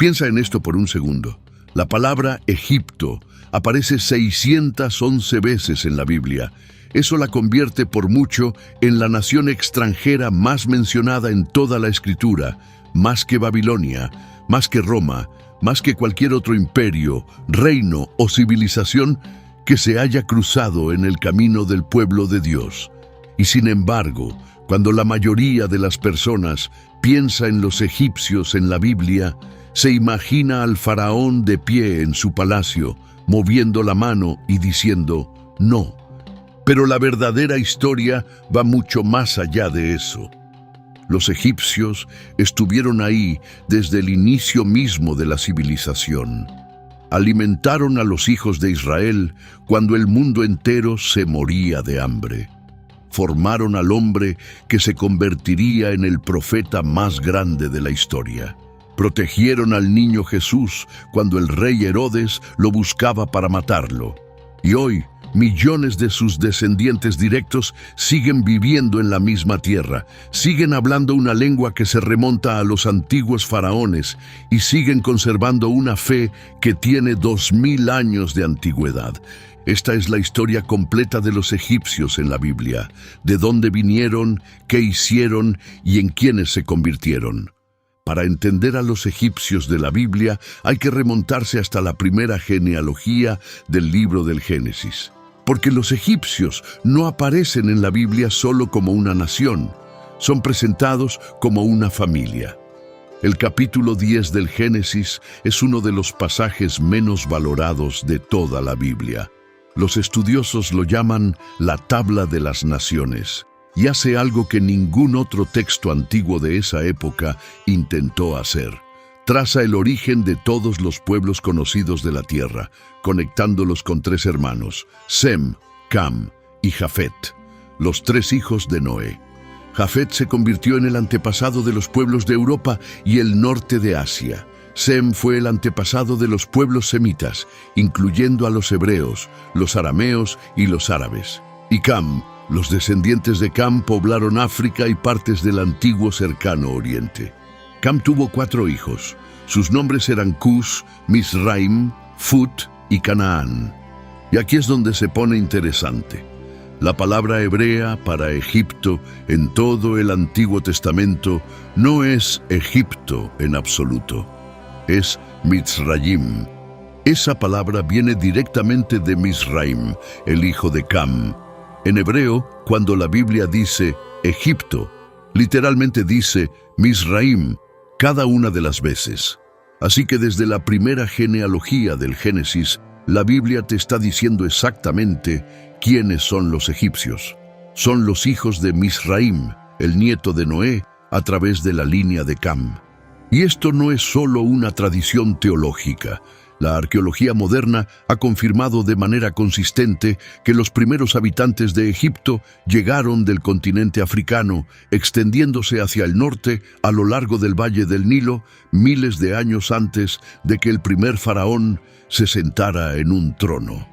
Piensa en esto por un segundo. La palabra Egipto aparece 611 veces en la Biblia. Eso la convierte por mucho en la nación extranjera más mencionada en toda la Escritura, más que Babilonia, más que Roma, más que cualquier otro imperio, reino o civilización que se haya cruzado en el camino del pueblo de Dios. Y sin embargo, cuando la mayoría de las personas piensa en los egipcios en la Biblia, se imagina al faraón de pie en su palacio, moviendo la mano y diciendo, no. Pero la verdadera historia va mucho más allá de eso. Los egipcios estuvieron ahí desde el inicio mismo de la civilización. Alimentaron a los hijos de Israel cuando el mundo entero se moría de hambre. Formaron al hombre que se convertiría en el profeta más grande de la historia. Protegieron al niño Jesús cuando el rey Herodes lo buscaba para matarlo. Y hoy, millones de sus descendientes directos siguen viviendo en la misma tierra, siguen hablando una lengua que se remonta a los antiguos faraones y siguen conservando una fe que tiene 2000 años de antigüedad. Esta es la historia completa de los egipcios en la Biblia, de dónde vinieron, qué hicieron y en quiénes se convirtieron. Para entender a los egipcios de la Biblia hay que remontarse hasta la primera genealogía del libro del Génesis. Porque los egipcios no aparecen en la Biblia solo como una nación, son presentados como una familia. El capítulo 10 del Génesis es uno de los pasajes menos valorados de toda la Biblia. Los estudiosos lo llaman la tabla de las naciones, y hace algo que ningún otro texto antiguo de esa época intentó hacer. Traza el origen de todos los pueblos conocidos de la tierra, conectándolos con 3 hermanos, Sem, Cam y Jafet, los 3 hijos de Noé. Jafet se convirtió en el antepasado de los pueblos de Europa y el norte de Asia. Sem fue el antepasado de los pueblos semitas, incluyendo a los hebreos, los arameos y los árabes. Y Cam, los descendientes de Cam poblaron África y partes del antiguo cercano oriente. Cam tuvo 4 hijos. Sus nombres eran Cush, Misraim, Phut y Canaán. Y aquí es donde se pone interesante. La palabra hebrea para Egipto en todo el Antiguo Testamento no es Egipto en absoluto. Es Mitzrayim. Esa palabra viene directamente de Misraim, el hijo de Cam. En hebreo, cuando la Biblia dice Egipto, literalmente dice Misraim cada una de las veces. Así que desde la primera genealogía del Génesis, la Biblia te está diciendo exactamente quiénes son los egipcios. Son los hijos de Misraim, el nieto de Noé, a través de la línea de Cam. Y esto no es solo una tradición teológica. La arqueología moderna ha confirmado de manera consistente que los primeros habitantes de Egipto llegaron del continente africano, extendiéndose hacia el norte a lo largo del Valle del Nilo, miles de años antes de que el primer faraón se sentara en un trono.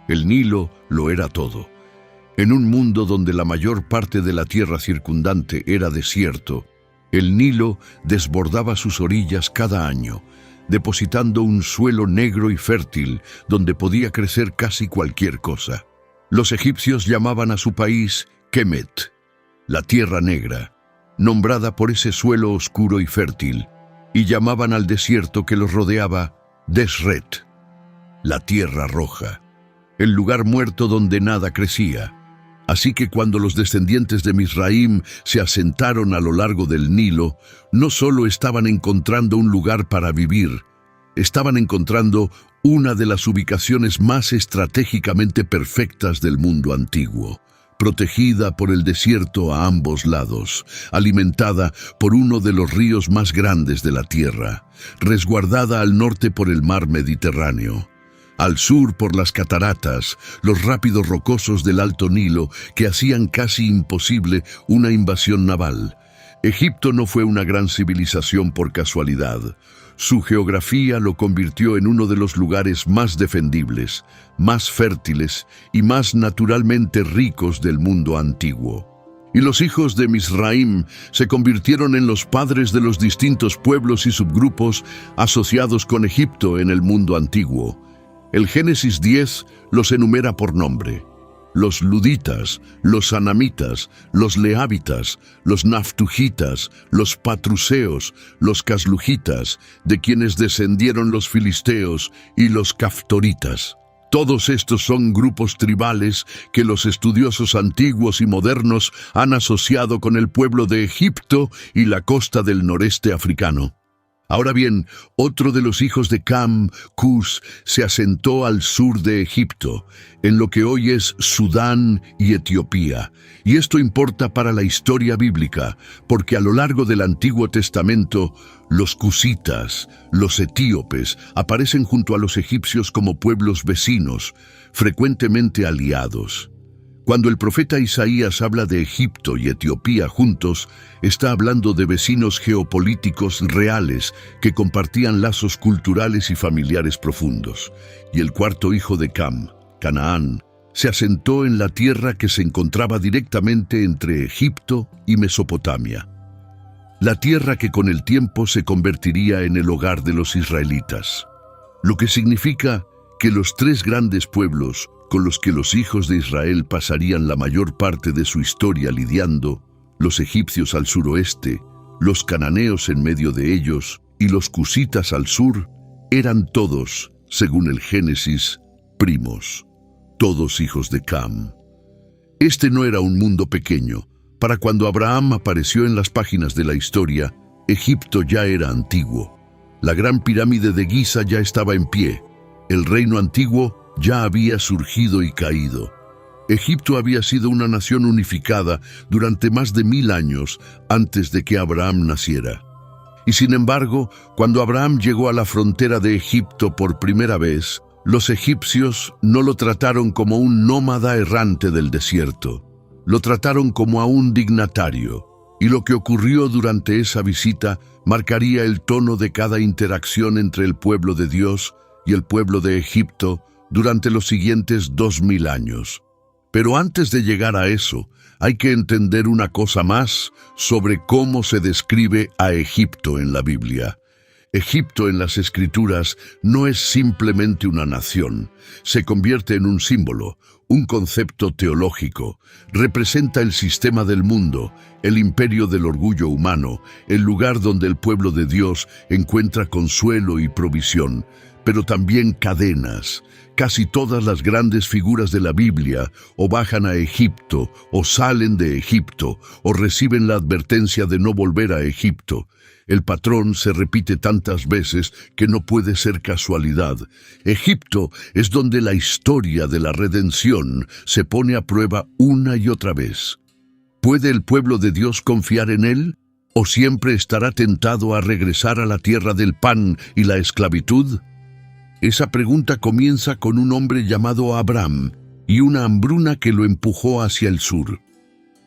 El Nilo lo era todo. En un mundo donde la mayor parte de la tierra circundante era desierto, el Nilo desbordaba sus orillas cada año, depositando un suelo negro y fértil donde podía crecer casi cualquier cosa. Los egipcios llamaban a su país Kemet, la Tierra Negra, nombrada por ese suelo oscuro y fértil, y llamaban al desierto que los rodeaba Desret, la Tierra Roja, el lugar muerto donde nada crecía. Así que cuando los descendientes de Misraim se asentaron a lo largo del Nilo, no solo estaban encontrando un lugar para vivir, estaban encontrando una de las ubicaciones más estratégicamente perfectas del mundo antiguo, protegida por el desierto a ambos lados, alimentada por uno de los ríos más grandes de la tierra, resguardada al norte por el mar Mediterráneo, al sur por las cataratas, los rápidos rocosos del Alto Nilo que hacían casi imposible una invasión naval. Egipto no fue una gran civilización por casualidad. Su geografía lo convirtió en uno de los lugares más defendibles, más fértiles y más naturalmente ricos del mundo antiguo. Y los hijos de Misraim se convirtieron en los padres de los distintos pueblos y subgrupos asociados con Egipto en el mundo antiguo. El Génesis 10 los enumera por nombre: los luditas, los anamitas, los lehabitas, los naftujitas, los patruseos, los caslujitas, de quienes descendieron los filisteos, y los caftoritas. Todos estos son grupos tribales que los estudiosos antiguos y modernos han asociado con el pueblo de Egipto y la costa del noreste africano. Ahora bien, otro de los hijos de Cam, Cus, se asentó al sur de Egipto, en lo que hoy es Sudán y Etiopía. Y esto importa para la historia bíblica, porque a lo largo del Antiguo Testamento, los cusitas, los etíopes, aparecen junto a los egipcios como pueblos vecinos, frecuentemente aliados. Cuando el profeta Isaías habla de Egipto y Etiopía juntos, está hablando de vecinos geopolíticos reales que compartían lazos culturales y familiares profundos. Y el cuarto hijo de Cam, Canaán, se asentó en la tierra que se encontraba directamente entre Egipto y Mesopotamia. La tierra que con el tiempo se convertiría en el hogar de los israelitas. Lo que significa que los tres grandes pueblos con los que los hijos de Israel pasarían la mayor parte de su historia lidiando, los egipcios al suroeste, los cananeos en medio de ellos y los cusitas al sur, eran todos, según el Génesis, primos, todos hijos de Cam. Este no era un mundo pequeño. Para cuando Abraham apareció en las páginas de la historia, Egipto ya era antiguo. La gran pirámide de Giza ya estaba en pie. El reino antiguo ya había surgido y caído. Egipto había sido una nación unificada durante más de 1000 años antes de que Abraham naciera. Y sin embargo, cuando Abraham llegó a la frontera de Egipto por primera vez, los egipcios no lo trataron como un nómada errante del desierto. Lo trataron como a un dignatario. Y lo que ocurrió durante esa visita marcaría el tono de cada interacción entre el pueblo de Dios y el pueblo de Egipto durante los siguientes 2000 años. Pero antes de llegar a eso, hay que entender una cosa más sobre cómo se describe a Egipto en la Biblia. Egipto en las Escrituras no es simplemente una nación, se convierte en un símbolo, un concepto teológico. Representa el sistema del mundo, el imperio del orgullo humano, el lugar donde el pueblo de Dios encuentra consuelo y provisión, pero también cadenas. Casi todas las grandes figuras de la Biblia o bajan a Egipto, o salen de Egipto, o reciben la advertencia de no volver a Egipto. El patrón se repite tantas veces que no puede ser casualidad. Egipto es donde la historia de la redención se pone a prueba una y otra vez. ¿Puede el pueblo de Dios confiar en él? ¿O siempre estará tentado a regresar a la tierra del pan y la esclavitud? Esa pregunta comienza con un hombre llamado Abram y una hambruna que lo empujó hacia el sur.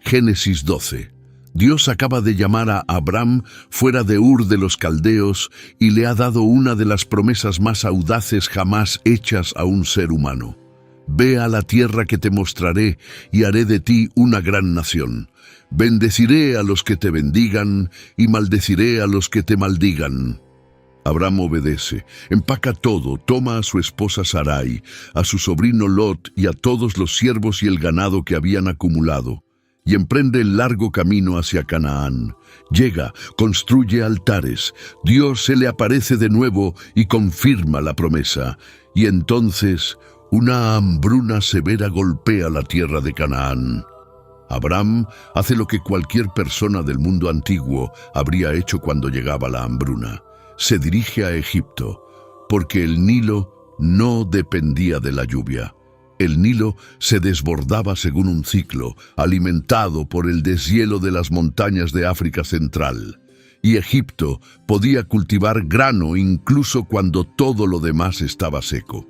Génesis 12. Dios acaba de llamar a Abram fuera de Ur de los Caldeos y le ha dado una de las promesas más audaces jamás hechas a un ser humano. Ve a la tierra que te mostraré y haré de ti una gran nación. Bendeciré a los que te bendigan y maldeciré a los que te maldigan. Abram obedece, empaca todo, toma a su esposa Sarai, a su sobrino Lot y a todos los siervos y el ganado que habían acumulado, y emprende el largo camino hacia Canaán. Llega, construye altares, Dios se le aparece de nuevo y confirma la promesa, y entonces una hambruna severa golpea la tierra de Canaán. Abram hace lo que cualquier persona del mundo antiguo habría hecho cuando llegaba la hambruna. Se dirige a Egipto, porque el Nilo no dependía de la lluvia. El Nilo se desbordaba según un ciclo, alimentado por el deshielo de las montañas de África Central. Y Egipto podía cultivar grano incluso cuando todo lo demás estaba seco.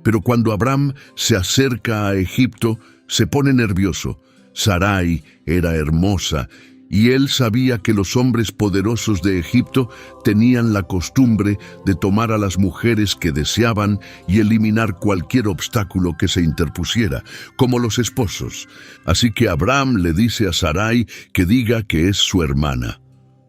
Pero cuando Abram se acerca a Egipto, se pone nervioso. Sarai era hermosa Y él sabía que los hombres poderosos de Egipto tenían la costumbre de tomar a las mujeres que deseaban y eliminar cualquier obstáculo que se interpusiera, como los esposos. Así que Abraham le dice a Sarai que diga que es su hermana,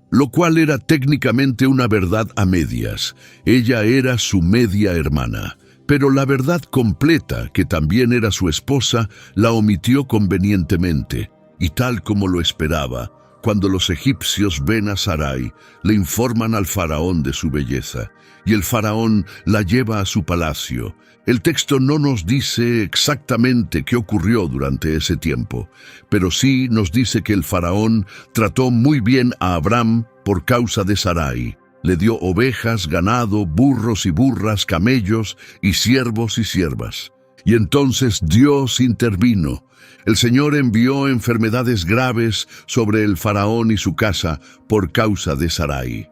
lo cual era técnicamente una verdad a medias. Ella era su media hermana. Pero la verdad completa, que también era su esposa, la omitió convenientemente, y tal como lo esperaba, cuando los egipcios ven a Sarai, le informan al faraón de su belleza, y el faraón la lleva a su palacio. El texto no nos dice exactamente qué ocurrió durante ese tiempo, pero sí nos dice que el faraón trató muy bien a Abraham por causa de Sarai. Le dio ovejas, ganado, burros y burras, camellos y siervos y siervas. Y entonces Dios intervino. El Señor envió enfermedades graves sobre el faraón y su casa por causa de Sarai.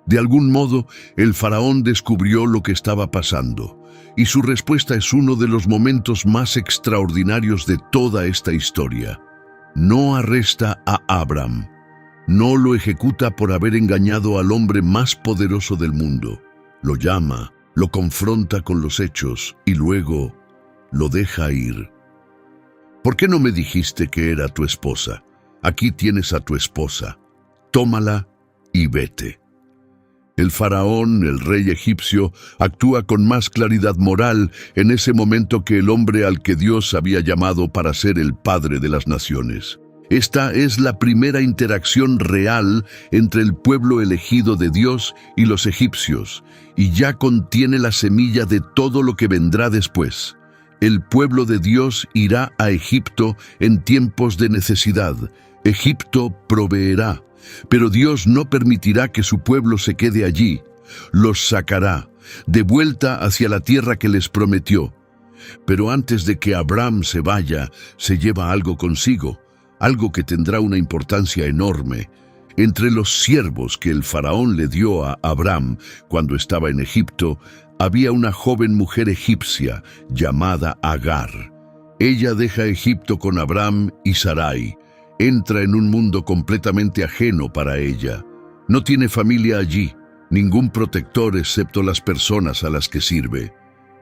De algún modo, el faraón descubrió lo que estaba pasando, y su respuesta es uno de los momentos más extraordinarios de toda esta historia. No arresta a Abraham. No lo ejecuta por haber engañado al hombre más poderoso del mundo. Lo llama, lo confronta con los hechos y luego lo deja ir. ¿Por qué no me dijiste que era tu esposa? Aquí tienes a tu esposa. Tómala y vete. El faraón, el rey egipcio, actúa con más claridad moral en ese momento que el hombre al que Dios había llamado para ser el padre de las naciones. Esta es la primera interacción real entre el pueblo elegido de Dios y los egipcios, y ya contiene la semilla de todo lo que vendrá después. El pueblo de Dios irá a Egipto en tiempos de necesidad. Egipto proveerá, pero Dios no permitirá que su pueblo se quede allí. Los sacará, de vuelta hacia la tierra que les prometió. Pero antes de que Abraham se vaya, se lleva algo consigo, algo que tendrá una importancia enorme. Entre los siervos que el faraón le dio a Abraham cuando estaba en Egipto, había una joven mujer egipcia llamada Agar. Ella deja Egipto con Abraham y Sarai. Entra en un mundo completamente ajeno para ella. No tiene familia allí, ningún protector excepto las personas a las que sirve.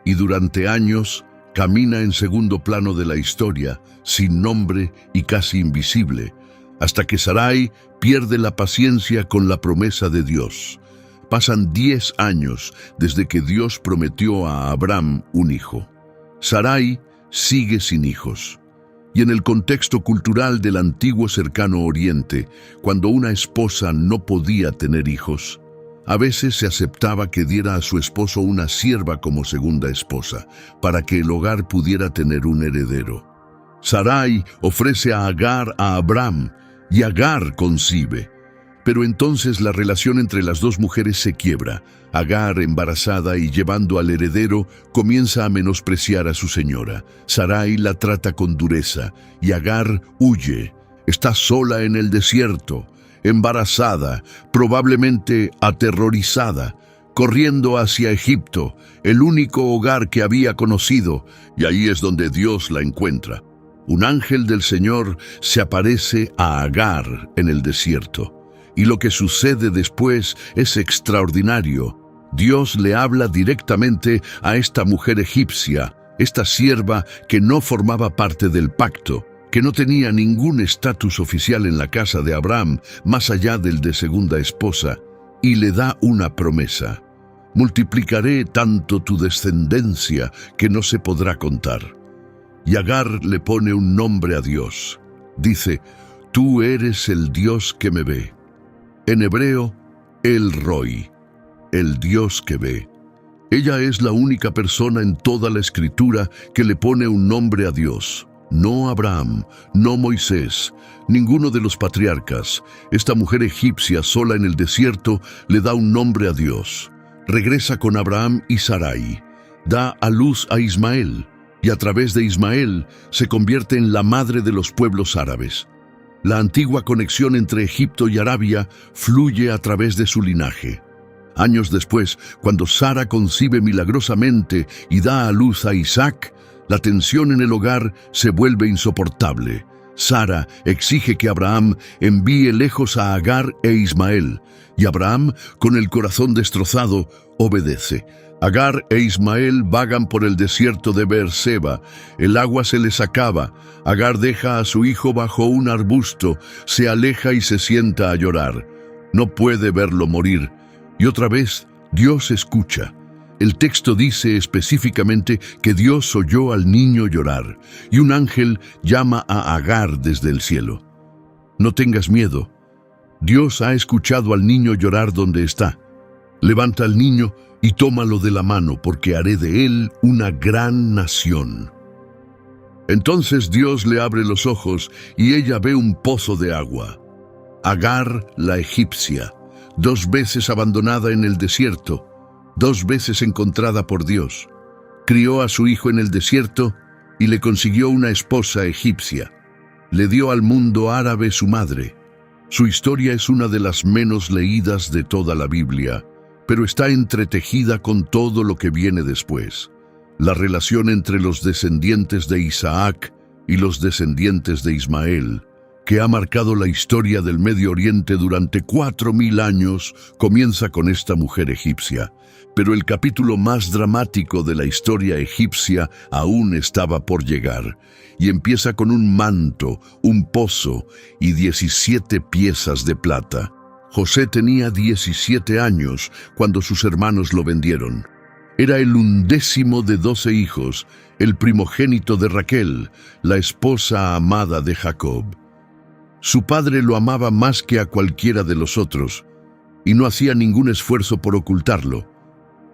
Y durante años camina en segundo plano de la historia, sin nombre y casi invisible, hasta que Sarai pierde la paciencia con la promesa de Dios. Pasan 10 años desde que Dios prometió a Abraham un hijo. Sarai sigue sin hijos. Y en el contexto cultural del antiguo cercano Oriente, cuando una esposa no podía tener hijos, a veces se aceptaba que diera a su esposo una sierva como segunda esposa, para que el hogar pudiera tener un heredero. Sarai ofrece a Agar a Abraham, y Agar concibe. Pero entonces la relación entre las dos mujeres se quiebra. Agar, embarazada y llevando al heredero, comienza a menospreciar a su señora. Sarai la trata con dureza, y Agar huye. Está sola en el desierto, embarazada, probablemente aterrorizada, corriendo hacia Egipto, el único hogar que había conocido, y ahí es donde Dios la encuentra. Un ángel del Señor se aparece a Agar en el desierto. Y lo que sucede después es extraordinario. Dios le habla directamente a esta mujer egipcia, esta sierva que no formaba parte del pacto, que no tenía ningún estatus oficial en la casa de Abraham, más allá del de segunda esposa, y le da una promesa. Multiplicaré tanto tu descendencia que no se podrá contar. Y Agar le pone un nombre a Dios. Dice, tú eres el Dios que me ve. En hebreo, El Roi, el Dios que ve. Ella es la única persona en toda la Escritura que le pone un nombre a Dios. No Abraham, no Moisés, ninguno de los patriarcas. Esta mujer egipcia sola en el desierto le da un nombre a Dios. Regresa con Abraham y Sarai. Da a luz a Ismael, y a través de Ismael se convierte en la madre de los pueblos árabes. La antigua conexión entre Egipto y Arabia fluye a través de su linaje. Años después, cuando Sara concibe milagrosamente y da a luz a Isaac, la tensión en el hogar se vuelve insoportable. Sara exige que Abraham envíe lejos a Agar e Ismael, y Abraham, con el corazón destrozado, obedece. Agar e Ismael vagan por el desierto de Beerseba. El agua se les acaba. Agar deja a su hijo bajo un arbusto, se aleja y se sienta a llorar. No puede verlo morir. Y otra vez, Dios escucha. El texto dice específicamente que Dios oyó al niño llorar, y un ángel llama a Agar desde el cielo. No tengas miedo. Dios ha escuchado al niño llorar donde está. Levanta al niño y tómalo de la mano, porque haré de él una gran nación. Entonces Dios le abre los ojos y ella ve un pozo de agua. Agar, la egipcia, 2 veces abandonada en el desierto, 2 veces encontrada por Dios. Crió a su hijo en el desierto y le consiguió una esposa egipcia. Le dio al mundo árabe su madre. Su historia es una de las menos leídas de toda la Biblia, pero está entretejida con todo lo que viene después. La relación entre los descendientes de Isaac y los descendientes de Ismael, que ha marcado la historia del Medio Oriente durante 4000 años, comienza con esta mujer egipcia. Pero el capítulo más dramático de la historia egipcia aún estaba por llegar, y empieza con un manto, un pozo y 17 piezas de plata. José tenía 17 años cuando sus hermanos lo vendieron. Era el 11º de 12 hijos, el primogénito de Raquel, la esposa amada de Jacob. Su padre lo amaba más que a cualquiera de los otros, y no hacía ningún esfuerzo por ocultarlo.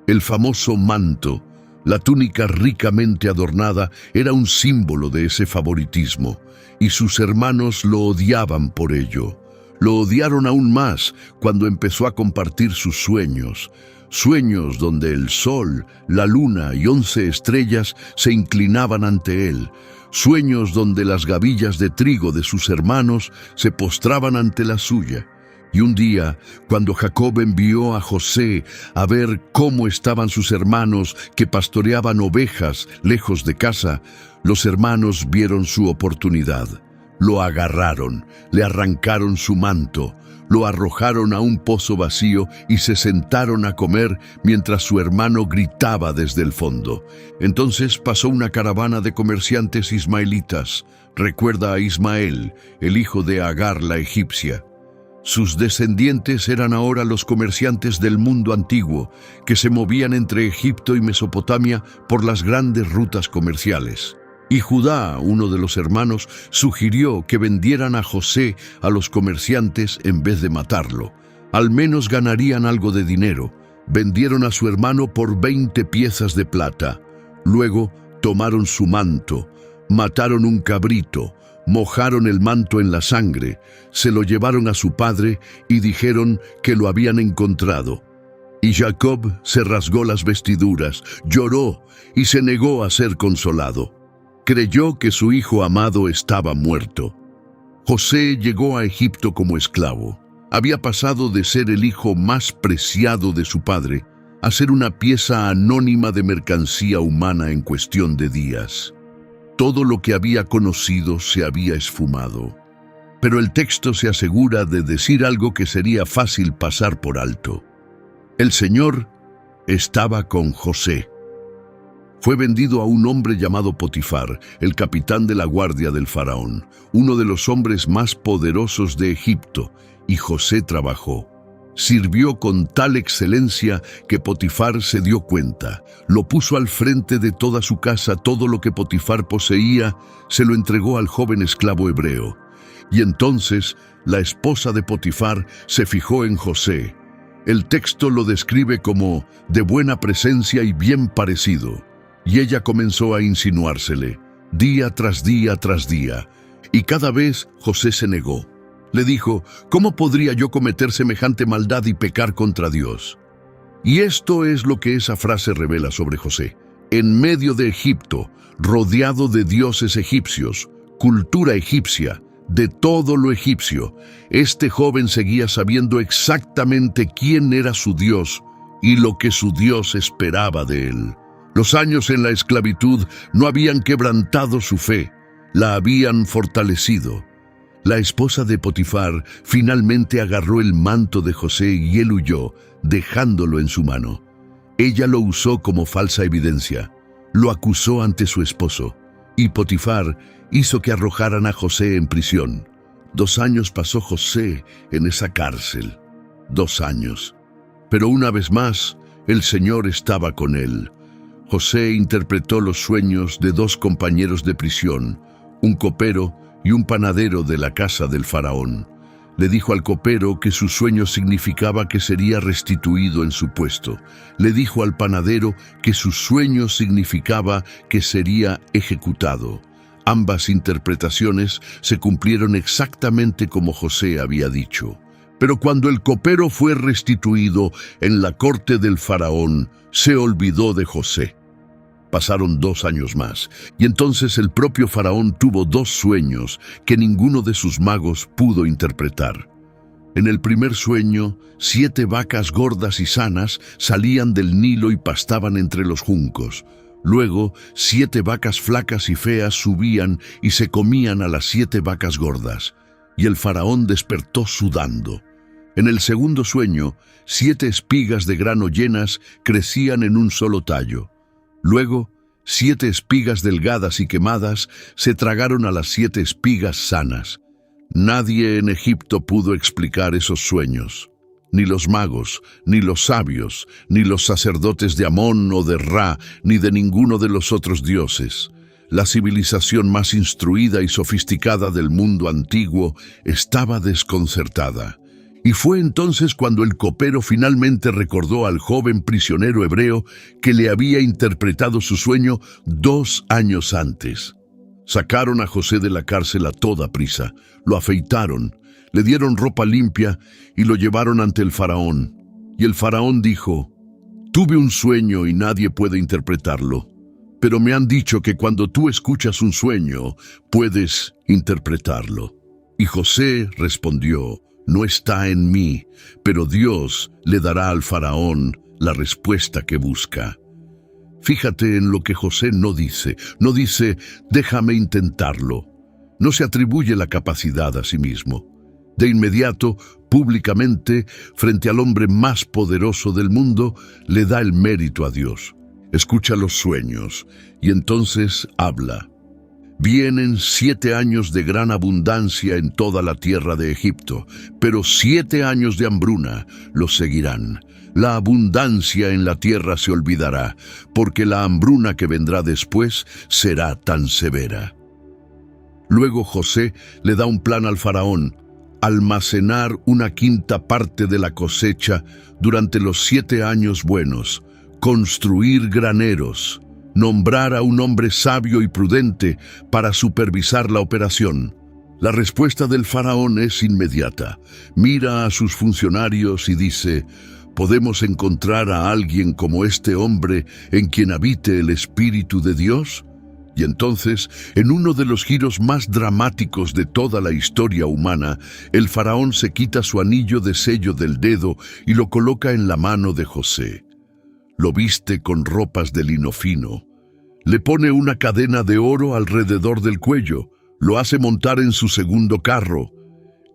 El famoso manto, la túnica ricamente adornada, era un símbolo de ese favoritismo, y sus hermanos lo odiaban por ello. Lo odiaron aún más cuando empezó a compartir sus sueños, sueños donde el sol, la luna y 11 estrellas se inclinaban ante él, sueños donde las gavillas de trigo de sus hermanos se postraban ante la suya. Y un día, cuando Jacob envió a José a ver cómo estaban sus hermanos que pastoreaban ovejas lejos de casa, los hermanos vieron su oportunidad. Lo agarraron, le arrancaron su manto, lo arrojaron a un pozo vacío y se sentaron a comer mientras su hermano gritaba desde el fondo. Entonces pasó una caravana de comerciantes ismaelitas. Recuerda a Ismael, el hijo de Agar la egipcia. Sus descendientes eran ahora los comerciantes del mundo antiguo, que se movían entre Egipto y Mesopotamia por las grandes rutas comerciales. Y Judá, uno de los hermanos, sugirió que vendieran a José a los comerciantes en vez de matarlo. Al menos ganarían algo de dinero. Vendieron a su hermano por 20 piezas de plata. Luego tomaron su manto, mataron un cabrito, mojaron el manto en la sangre, se lo llevaron a su padre y dijeron que lo habían encontrado. Y Jacob se rasgó las vestiduras, lloró y se negó a ser consolado. Creyó que su hijo amado estaba muerto. José llegó a Egipto como esclavo. Había pasado de ser el hijo más preciado de su padre a ser una pieza anónima de mercancía humana en cuestión de días. Todo lo que había conocido se había esfumado. Pero el texto se asegura de decir algo que sería fácil pasar por alto. El Señor estaba con José. Fue vendido a un hombre llamado Potifar, el capitán de la guardia del faraón, uno de los hombres más poderosos de Egipto, y José trabajó. Sirvió con tal excelencia que Potifar se dio cuenta. Lo puso al frente de toda su casa, todo lo que Potifar poseía se lo entregó al joven esclavo hebreo. Y entonces la esposa de Potifar se fijó en José. El texto lo describe como de buena presencia y bien parecido. Y ella comenzó a insinuársele, día tras día tras día. Y cada vez José se negó. Le dijo, ¿cómo podría yo cometer semejante maldad y pecar contra Dios? Y esto es lo que esa frase revela sobre José. En medio de Egipto, rodeado de dioses egipcios, cultura egipcia, de todo lo egipcio, este joven seguía sabiendo exactamente quién era su Dios y lo que su Dios esperaba de él. Los años en la esclavitud no habían quebrantado su fe. La habían fortalecido. La esposa de Potifar finalmente agarró el manto de José y él huyó, dejándolo en su mano. Ella lo usó como falsa evidencia. Lo acusó ante su esposo, y Potifar hizo que arrojaran a José en prisión. 2 años pasó José en esa cárcel. 2 años. Pero una vez más, el Señor estaba con él. José interpretó los sueños de 2 compañeros de prisión, un copero y un panadero de la casa del faraón. Le dijo al copero que su sueño significaba que sería restituido en su puesto. Le dijo al panadero que su sueño significaba que sería ejecutado. Ambas interpretaciones se cumplieron exactamente como José había dicho. Pero cuando el copero fue restituido en la corte del faraón, se olvidó de José. Pasaron 2 años más, y entonces el propio faraón tuvo 2 sueños que ninguno de sus magos pudo interpretar. En el primer sueño, 7 vacas gordas y sanas salían del Nilo y pastaban entre los juncos. Luego, 7 vacas flacas y feas subían y se comían a las 7 vacas gordas, y el faraón despertó sudando. En el segundo sueño, 7 espigas de grano llenas crecían en un solo tallo. Luego, 7 espigas delgadas y quemadas se tragaron a las 7 espigas sanas. Nadie en Egipto pudo explicar esos sueños. Ni los magos, ni los sabios, ni los sacerdotes de Amón o de Ra, ni de ninguno de los otros dioses. La civilización más instruida y sofisticada del mundo antiguo estaba desconcertada. Y fue entonces cuando el copero finalmente recordó al joven prisionero hebreo que le había interpretado su sueño 2 años antes. Sacaron a José de la cárcel a toda prisa, lo afeitaron, le dieron ropa limpia y lo llevaron ante el faraón. Y el faraón dijo: «Tuve un sueño y nadie puede interpretarlo, pero me han dicho que cuando tú escuchas un sueño, puedes interpretarlo». Y José respondió: «No está en mí, pero Dios le dará al faraón la respuesta que busca». Fíjate en lo que José no dice. No dice: «Déjame intentarlo». No se atribuye la capacidad a sí mismo. De inmediato, públicamente, frente al hombre más poderoso del mundo, le da el mérito a Dios. Escucha los sueños y entonces habla. Vienen 7 años de gran abundancia en toda la tierra de Egipto, pero 7 años de hambruna los seguirán. La abundancia en la tierra se olvidará, porque la hambruna que vendrá después será tan severa. Luego José le da un plan al faraón: almacenar 1/5 parte de la cosecha durante los 7 años buenos, construir graneros, nombrar a un hombre sabio y prudente para supervisar la operación. La respuesta del faraón es inmediata. Mira a sus funcionarios y dice: ¿podemos encontrar a alguien como este hombre en quien habite el Espíritu de Dios? Y entonces, en uno de los giros más dramáticos de toda la historia humana, el faraón se quita su anillo de sello del dedo y lo coloca en la mano de José. Lo viste con ropas de lino fino. Le pone una cadena de oro alrededor del cuello, lo hace montar en su segundo carro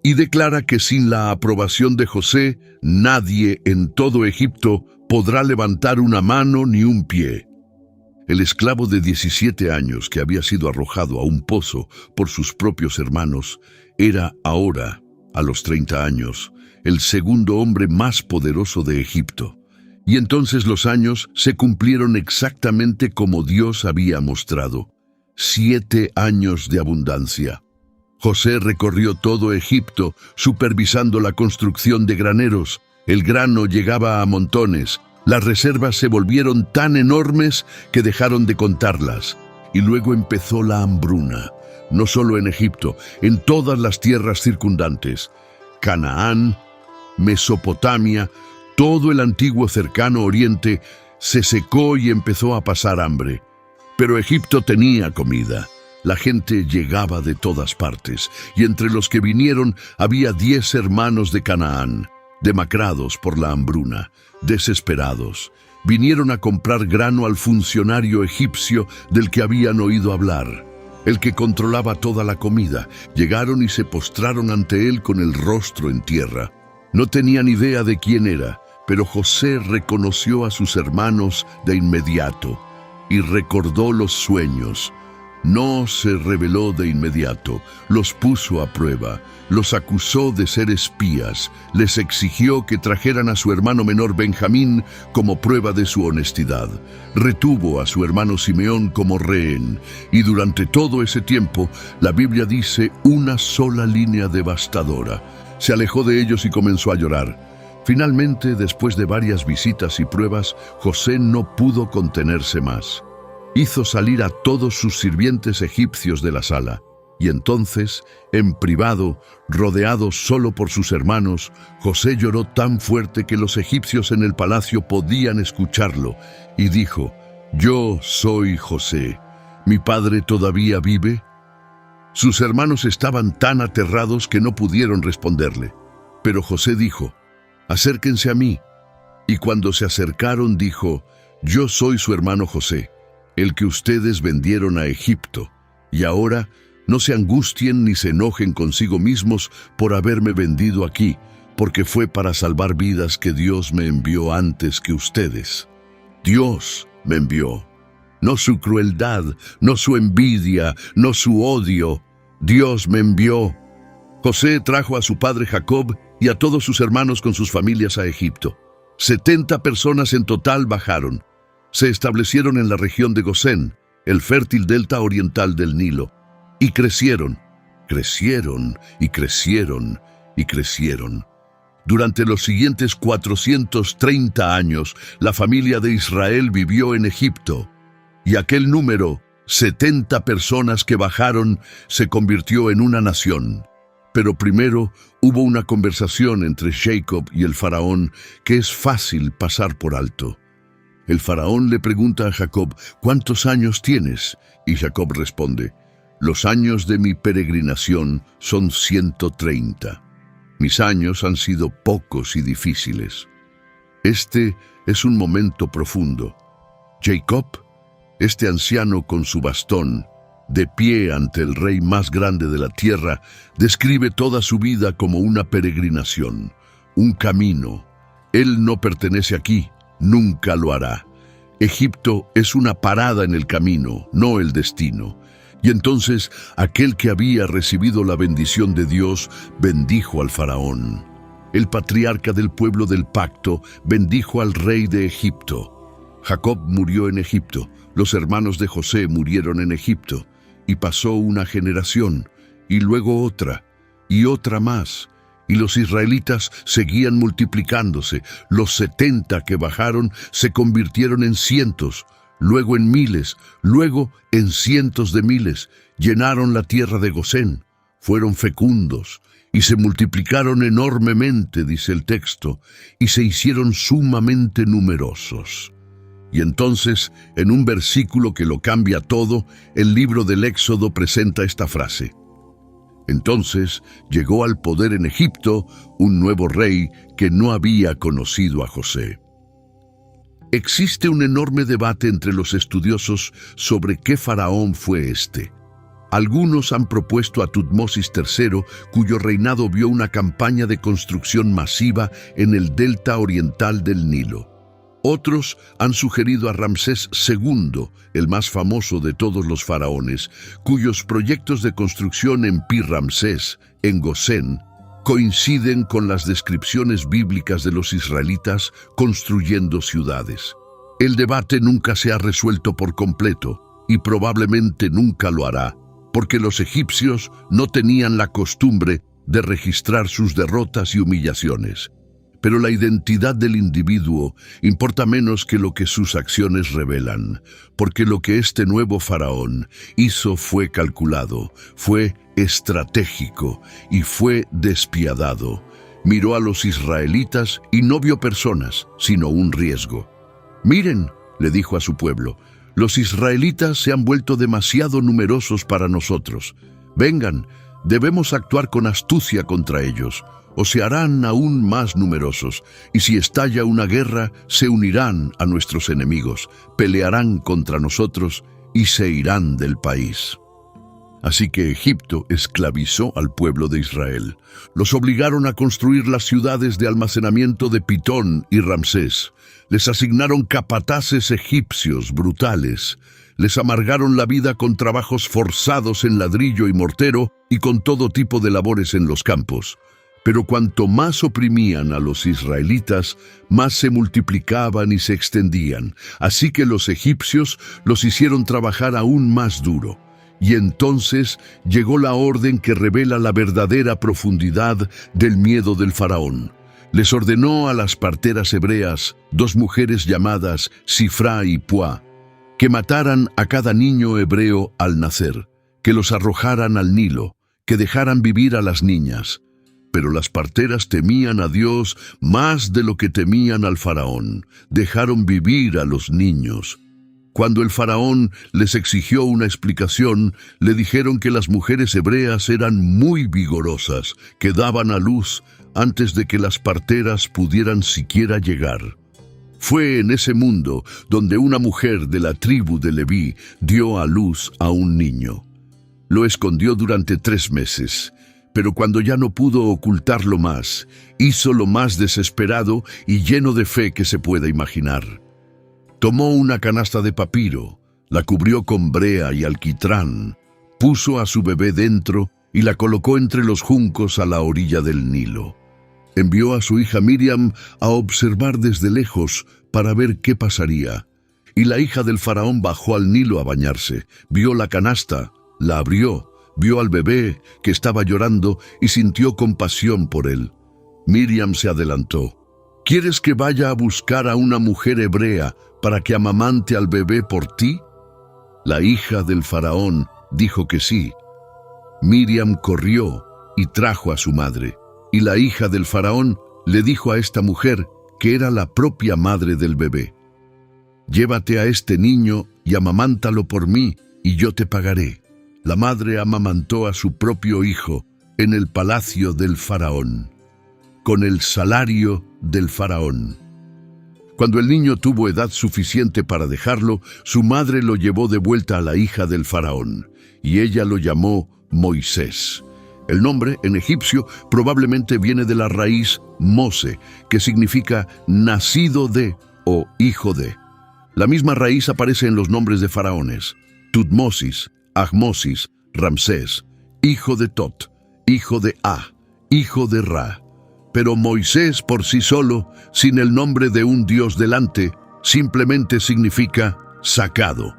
y declara que sin la aprobación de José, nadie en todo Egipto podrá levantar una mano ni un pie. El esclavo de 17 años que había sido arrojado a un pozo por sus propios hermanos era ahora, a los 30 años, el segundo hombre más poderoso de Egipto. Y entonces los años se cumplieron exactamente como Dios había mostrado. 7 años de abundancia. José recorrió todo Egipto supervisando la construcción de graneros. El grano llegaba a montones. Las reservas se volvieron tan enormes que dejaron de contarlas. Y luego empezó la hambruna, no solo en Egipto, en todas las tierras circundantes. Canaán, Mesopotamia, todo el antiguo cercano oriente se secó y empezó a pasar hambre. Pero Egipto tenía comida. La gente llegaba de todas partes, y entre los que vinieron había 10 hermanos de Canaán, demacrados por la hambruna, desesperados. Vinieron a comprar grano al funcionario egipcio del que habían oído hablar. el que controlaba toda la comida. Llegaron y se postraron ante él con el rostro en tierra. No tenían idea de quién era, pero José reconoció a sus hermanos de inmediato y recordó los sueños. No se rebeló de inmediato, los puso a prueba, los acusó de ser espías, les exigió que trajeran a su hermano menor Benjamín como prueba de su honestidad. Retuvo a su hermano Simeón como rehén, y durante todo ese tiempo, la Biblia dice una sola línea devastadora. Se alejó de ellos y comenzó a llorar. Finalmente, después de varias visitas y pruebas, José no pudo contenerse más. Hizo salir a todos sus sirvientes egipcios de la sala, y entonces, en privado, rodeado solo por sus hermanos, José lloró tan fuerte que los egipcios en el palacio podían escucharlo, y dijo: «Yo soy José. ¿Mi padre todavía vive?». Sus hermanos estaban tan aterrados que no pudieron responderle. Pero José dijo: «Acérquense a mí». Y cuando se acercaron dijo: «Yo soy su hermano José, el que ustedes vendieron a Egipto, y ahora no se angustien ni se enojen consigo mismos por haberme vendido aquí, porque fue para salvar vidas que Dios me envió antes que ustedes. Dios me envió, no su crueldad, no su envidia, no su odio. Dios me envió». José trajo a su padre Jacob y a todos sus hermanos con sus familias a Egipto. 70 personas en total bajaron. Se establecieron en la región de Gosén, el fértil delta oriental del Nilo, y crecieron, crecieron y crecieron y crecieron. Durante los siguientes 430 años, la familia de Israel vivió en Egipto, y aquel número, 70 personas que bajaron, se convirtió en una nación. Pero primero hubo una conversación entre Jacob y el faraón que es fácil pasar por alto. El faraón le pregunta a Jacob: «¿Cuántos años tienes?». Y Jacob responde: «Los años de mi peregrinación son 130. Mis años han sido pocos y difíciles». Este es un momento profundo. Jacob, este anciano con su bastón, de pie ante el rey más grande de la tierra, describe toda su vida como una peregrinación, un camino. Él no pertenece aquí. Nunca lo hará. Egipto es una parada en el camino, no el destino. Y entonces aquel que había recibido la bendición de Dios bendijo al faraón. El patriarca del pueblo del pacto bendijo al rey de Egipto. Jacob murió en Egipto, los hermanos de José murieron en Egipto, y pasó una generación, y luego otra, y otra más. Y los israelitas seguían multiplicándose. Los 70 que bajaron se convirtieron en cientos, luego en miles, luego en cientos de miles. Llenaron la tierra de Gosén, fueron fecundos y se multiplicaron enormemente, dice el texto, y se hicieron sumamente numerosos. Y entonces, en un versículo que lo cambia todo, el libro del Éxodo presenta esta frase: «Entonces llegó al poder en Egipto un nuevo rey que no había conocido a José». Existe un enorme debate entre los estudiosos sobre qué faraón fue este. Algunos han propuesto a Tutmosis III, cuyo reinado vio una campaña de construcción masiva en el delta oriental del Nilo. Otros han sugerido a Ramsés II, el más famoso de todos los faraones, cuyos proyectos de construcción en Pi-Ramsés, en Gosén, coinciden con las descripciones bíblicas de los israelitas construyendo ciudades. El debate nunca se ha resuelto por completo y probablemente nunca lo hará, porque los egipcios no tenían la costumbre de registrar sus derrotas y humillaciones. Pero la identidad del individuo importa menos que lo que sus acciones revelan, porque lo que este nuevo faraón hizo fue calculado, fue estratégico y fue despiadado. Miró a los israelitas y no vio personas, sino un riesgo. «Miren», le dijo a su pueblo, «los israelitas se han vuelto demasiado numerosos para nosotros. Vengan, debemos actuar con astucia contra ellos, o se harán aún más numerosos, y si estalla una guerra, se unirán a nuestros enemigos, pelearán contra nosotros y se irán del país». Así que Egipto esclavizó al pueblo de Israel. Los obligaron a construir las ciudades de almacenamiento de Pitón y Ramsés. Les asignaron capataces egipcios brutales. Les amargaron la vida con trabajos forzados en ladrillo y mortero y con todo tipo de labores en los campos. Pero cuanto más oprimían a los israelitas, más se multiplicaban y se extendían. Así que los egipcios los hicieron trabajar aún más duro. Y entonces llegó la orden que revela la verdadera profundidad del miedo del faraón. Les ordenó a las parteras hebreas, dos mujeres llamadas Sifra y Pua, que mataran a cada niño hebreo al nacer, que los arrojaran al Nilo, que dejaran vivir a las niñas. Pero las parteras temían a Dios más de lo que temían al faraón. Dejaron vivir a los niños. Cuando el faraón les exigió una explicación, le dijeron que las mujeres hebreas eran muy vigorosas, que daban a luz antes de que las parteras pudieran siquiera llegar. Fue en ese mundo donde una mujer de la tribu de Leví dio a luz a un niño. Lo escondió durante 3 meses. Pero cuando ya no pudo ocultarlo más, hizo lo más desesperado y lleno de fe que se pueda imaginar. Tomó una canasta de papiro, la cubrió con brea y alquitrán, puso a su bebé dentro y la colocó entre los juncos a la orilla del Nilo. Envió a su hija Miriam a observar desde lejos para ver qué pasaría. Y la hija del faraón bajó al Nilo a bañarse, vio la canasta, la abrió, vio al bebé que estaba llorando y sintió compasión por él. Miriam se adelantó. ¿Quieres que vaya a buscar a una mujer hebrea para que amamante al bebé por ti? La hija del faraón dijo que sí. Miriam corrió y trajo a su madre. Y la hija del faraón le dijo a esta mujer que era la propia madre del bebé. Llévate a este niño y amamántalo por mí y yo te pagaré. La madre amamantó a su propio hijo en el palacio del faraón, con el salario del faraón. Cuando el niño tuvo edad suficiente para dejarlo, su madre lo llevó de vuelta a la hija del faraón, y ella lo llamó Moisés. El nombre, en egipcio, probablemente viene de la raíz Mose, que significa nacido de o hijo de. La misma raíz aparece en los nombres de faraones: Tutmosis, Ahmosis, Ramsés, hijo de Tot, hijo de Ah, hijo de Ra. Pero Moisés por sí solo, sin el nombre de un dios delante, simplemente significa sacado.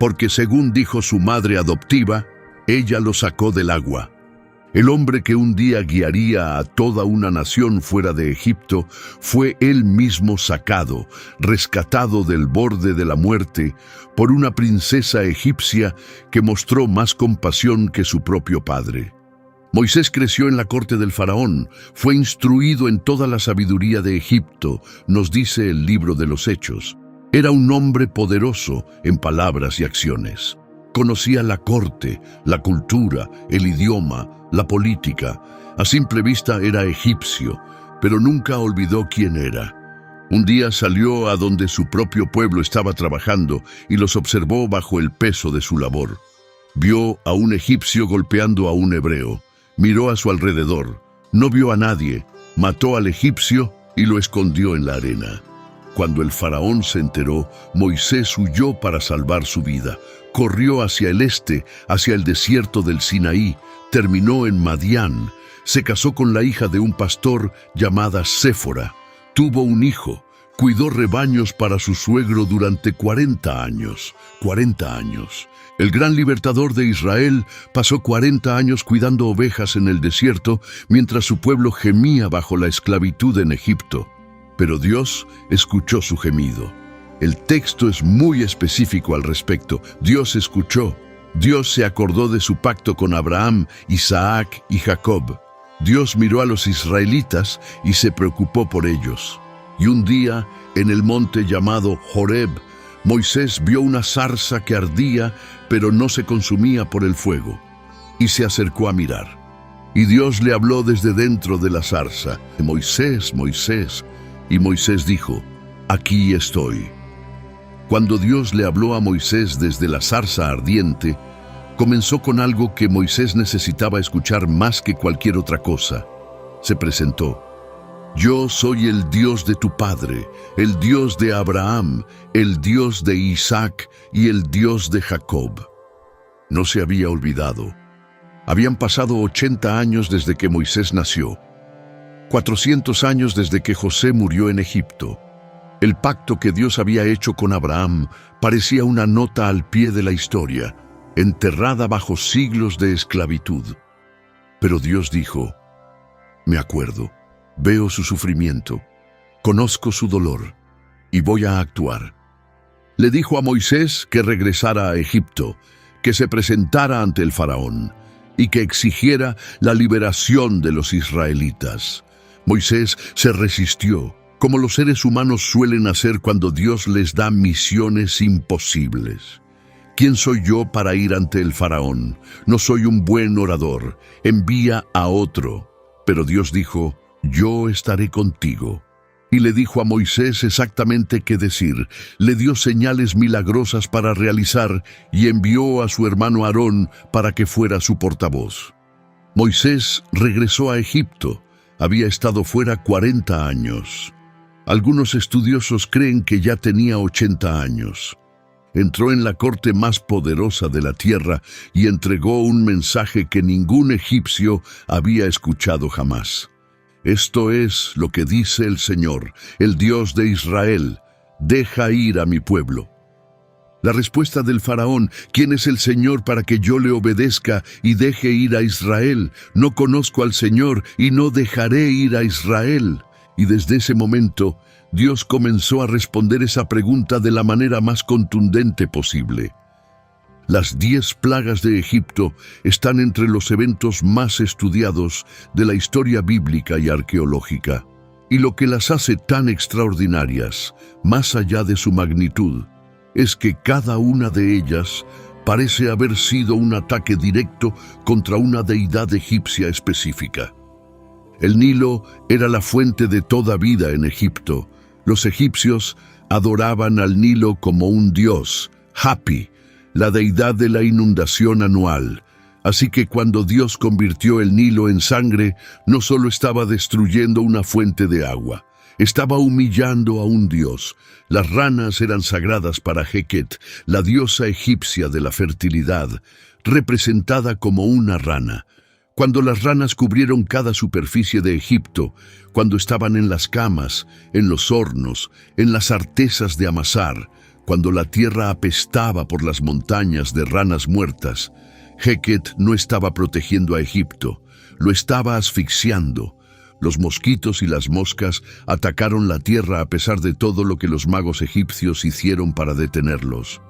Porque según dijo su madre adoptiva, ella lo sacó del agua. El hombre que un día guiaría a toda una nación fuera de Egipto fue él mismo sacado, rescatado del borde de la muerte por una princesa egipcia que mostró más compasión que su propio padre. Moisés creció en la corte del faraón, fue instruido en toda la sabiduría de Egipto, nos dice el libro de los Hechos. Era un hombre poderoso en palabras y acciones. Conocía la corte, la cultura, el idioma, la política. A simple vista era egipcio, pero nunca olvidó quién era. Un día salió a donde su propio pueblo estaba trabajando y los observó bajo el peso de su labor. Vio a un egipcio golpeando a un hebreo. Miró a su alrededor. No vio a nadie. Mató al egipcio y lo escondió en la arena. Cuando el faraón se enteró, Moisés huyó para salvar su vida. Corrió hacia el este, hacia el desierto del Sinaí, terminó en Madián, se casó con la hija de un pastor llamada Séfora, tuvo un hijo, cuidó rebaños para su suegro durante 40 años. 40 años. El gran libertador de Israel pasó 40 años cuidando ovejas en el desierto mientras su pueblo gemía bajo la esclavitud en Egipto. Pero Dios escuchó su gemido. El texto es muy específico al respecto. Dios escuchó. Dios se acordó de su pacto con Abraham, Isaac y Jacob. Dios miró a los israelitas y se preocupó por ellos. Y un día, en el monte llamado Horeb, Moisés vio una zarza que ardía, pero no se consumía por el fuego, y se acercó a mirar. Y Dios le habló desde dentro de la zarza: Moisés, Moisés. Y Moisés dijo: aquí estoy. Cuando Dios le habló a Moisés desde la zarza ardiente, Comenzó con algo que Moisés necesitaba escuchar más que cualquier otra cosa. Se presentó. Yo soy el Dios de tu padre, el Dios de Abraham, el Dios de Isaac y el Dios de Jacob. No se había olvidado. Habían pasado 80 años desde que Moisés nació, 400 años desde que José murió en Egipto. El pacto que Dios había hecho con Abraham parecía una nota al pie de la historia, enterrada bajo siglos de esclavitud. Pero Dios dijo, me acuerdo, veo su sufrimiento, conozco su dolor y voy a actuar. Le dijo a Moisés que regresara a Egipto, que se presentara ante el faraón y que exigiera la liberación de los israelitas. Moisés se resistió, como los seres humanos suelen hacer cuando Dios les da misiones imposibles. ¿Quién soy yo para ir ante el faraón? No soy un buen orador. Envía a otro. Pero Dios dijo, yo estaré contigo. Y le dijo a Moisés exactamente qué decir. Le dio señales milagrosas para realizar y envió a su hermano Aarón para que fuera su portavoz. Moisés regresó a Egipto. Había estado fuera 40 años. Algunos estudiosos creen que ya tenía 80 años. Entró en la corte más poderosa de la tierra y entregó un mensaje que ningún egipcio había escuchado jamás. Esto es lo que dice el Señor, el Dios de Israel: deja ir a mi pueblo. La respuesta del faraón: ¿quién es el Señor para que yo le obedezca y deje ir a Israel? No conozco al Señor y no dejaré ir a Israel. Y desde ese momento, Dios comenzó a responder esa pregunta de la manera más contundente posible. Las 10 plagas de Egipto están entre los eventos más estudiados de la historia bíblica y arqueológica. Y lo que las hace tan extraordinarias, más allá de su magnitud, es que cada una de ellas parece haber sido un ataque directo contra una deidad egipcia específica. El Nilo era la fuente de toda vida en Egipto. Los egipcios adoraban al Nilo como un dios, Hapi, la deidad de la inundación anual. Así que cuando Dios convirtió el Nilo en sangre, no solo estaba destruyendo una fuente de agua, estaba humillando a un dios. Las ranas eran sagradas para Heket, la diosa egipcia de la fertilidad, representada como una rana. Cuando las ranas cubrieron cada superficie de Egipto, cuando estaban en las camas, en los hornos, en las artesas de amasar, cuando la tierra apestaba por las montañas de ranas muertas, Heket no estaba protegiendo a Egipto, lo estaba asfixiando. Los mosquitos y las moscas atacaron la tierra a pesar de todo lo que los magos egipcios hicieron para detenerlos.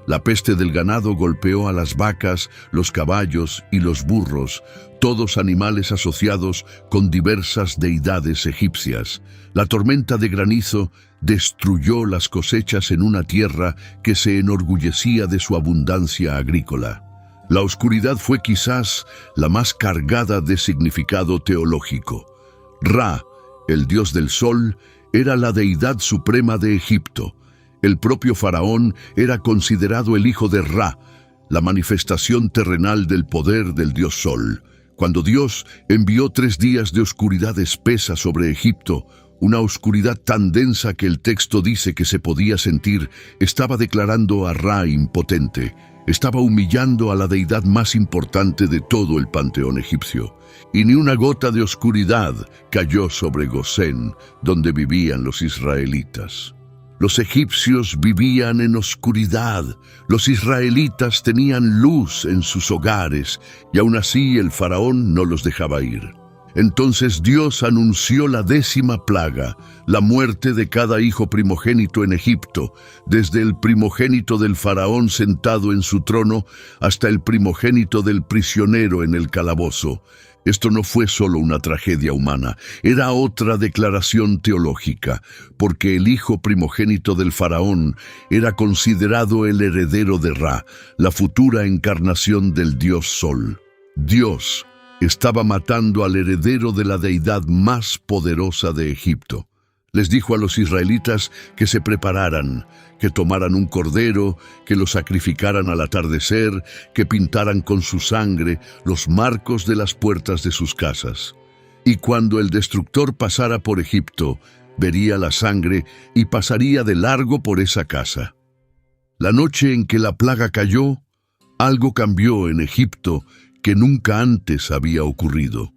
La peste del ganado golpeó a las vacas, los caballos y los burros, todos animales asociados con diversas deidades egipcias. La tormenta de granizo destruyó las cosechas en una tierra que se enorgullecía de su abundancia agrícola. La oscuridad fue quizás la más cargada de significado teológico. Ra, el dios del sol, era la deidad suprema de Egipto. El propio faraón era considerado el hijo de Ra, la manifestación terrenal del poder del dios Sol. Cuando Dios envió 3 días de oscuridad espesa sobre Egipto, una oscuridad tan densa que el texto dice que se podía sentir, estaba declarando a Ra impotente. Estaba humillando a la deidad más importante de todo el panteón egipcio. Y ni una gota de oscuridad cayó sobre Gosén, donde vivían los israelitas. Los egipcios vivían en oscuridad, los israelitas tenían luz en sus hogares, y aún así el faraón no los dejaba ir. Entonces Dios anunció la 10ª plaga, la muerte de cada hijo primogénito en Egipto, desde el primogénito del faraón sentado en su trono hasta el primogénito del prisionero en el calabozo. Esto no fue solo una tragedia humana, era otra declaración teológica, porque el hijo primogénito del faraón era considerado el heredero de Ra, la futura encarnación del dios Sol. Dios estaba matando al heredero de la deidad más poderosa de Egipto. Les dijo a los israelitas que se prepararan, que tomaran un cordero, que lo sacrificaran al atardecer, que pintaran con su sangre los marcos de las puertas de sus casas. Y cuando el destructor pasara por Egipto, vería la sangre y pasaría de largo por esa casa. La noche en que la plaga cayó, algo cambió en Egipto que nunca antes había ocurrido.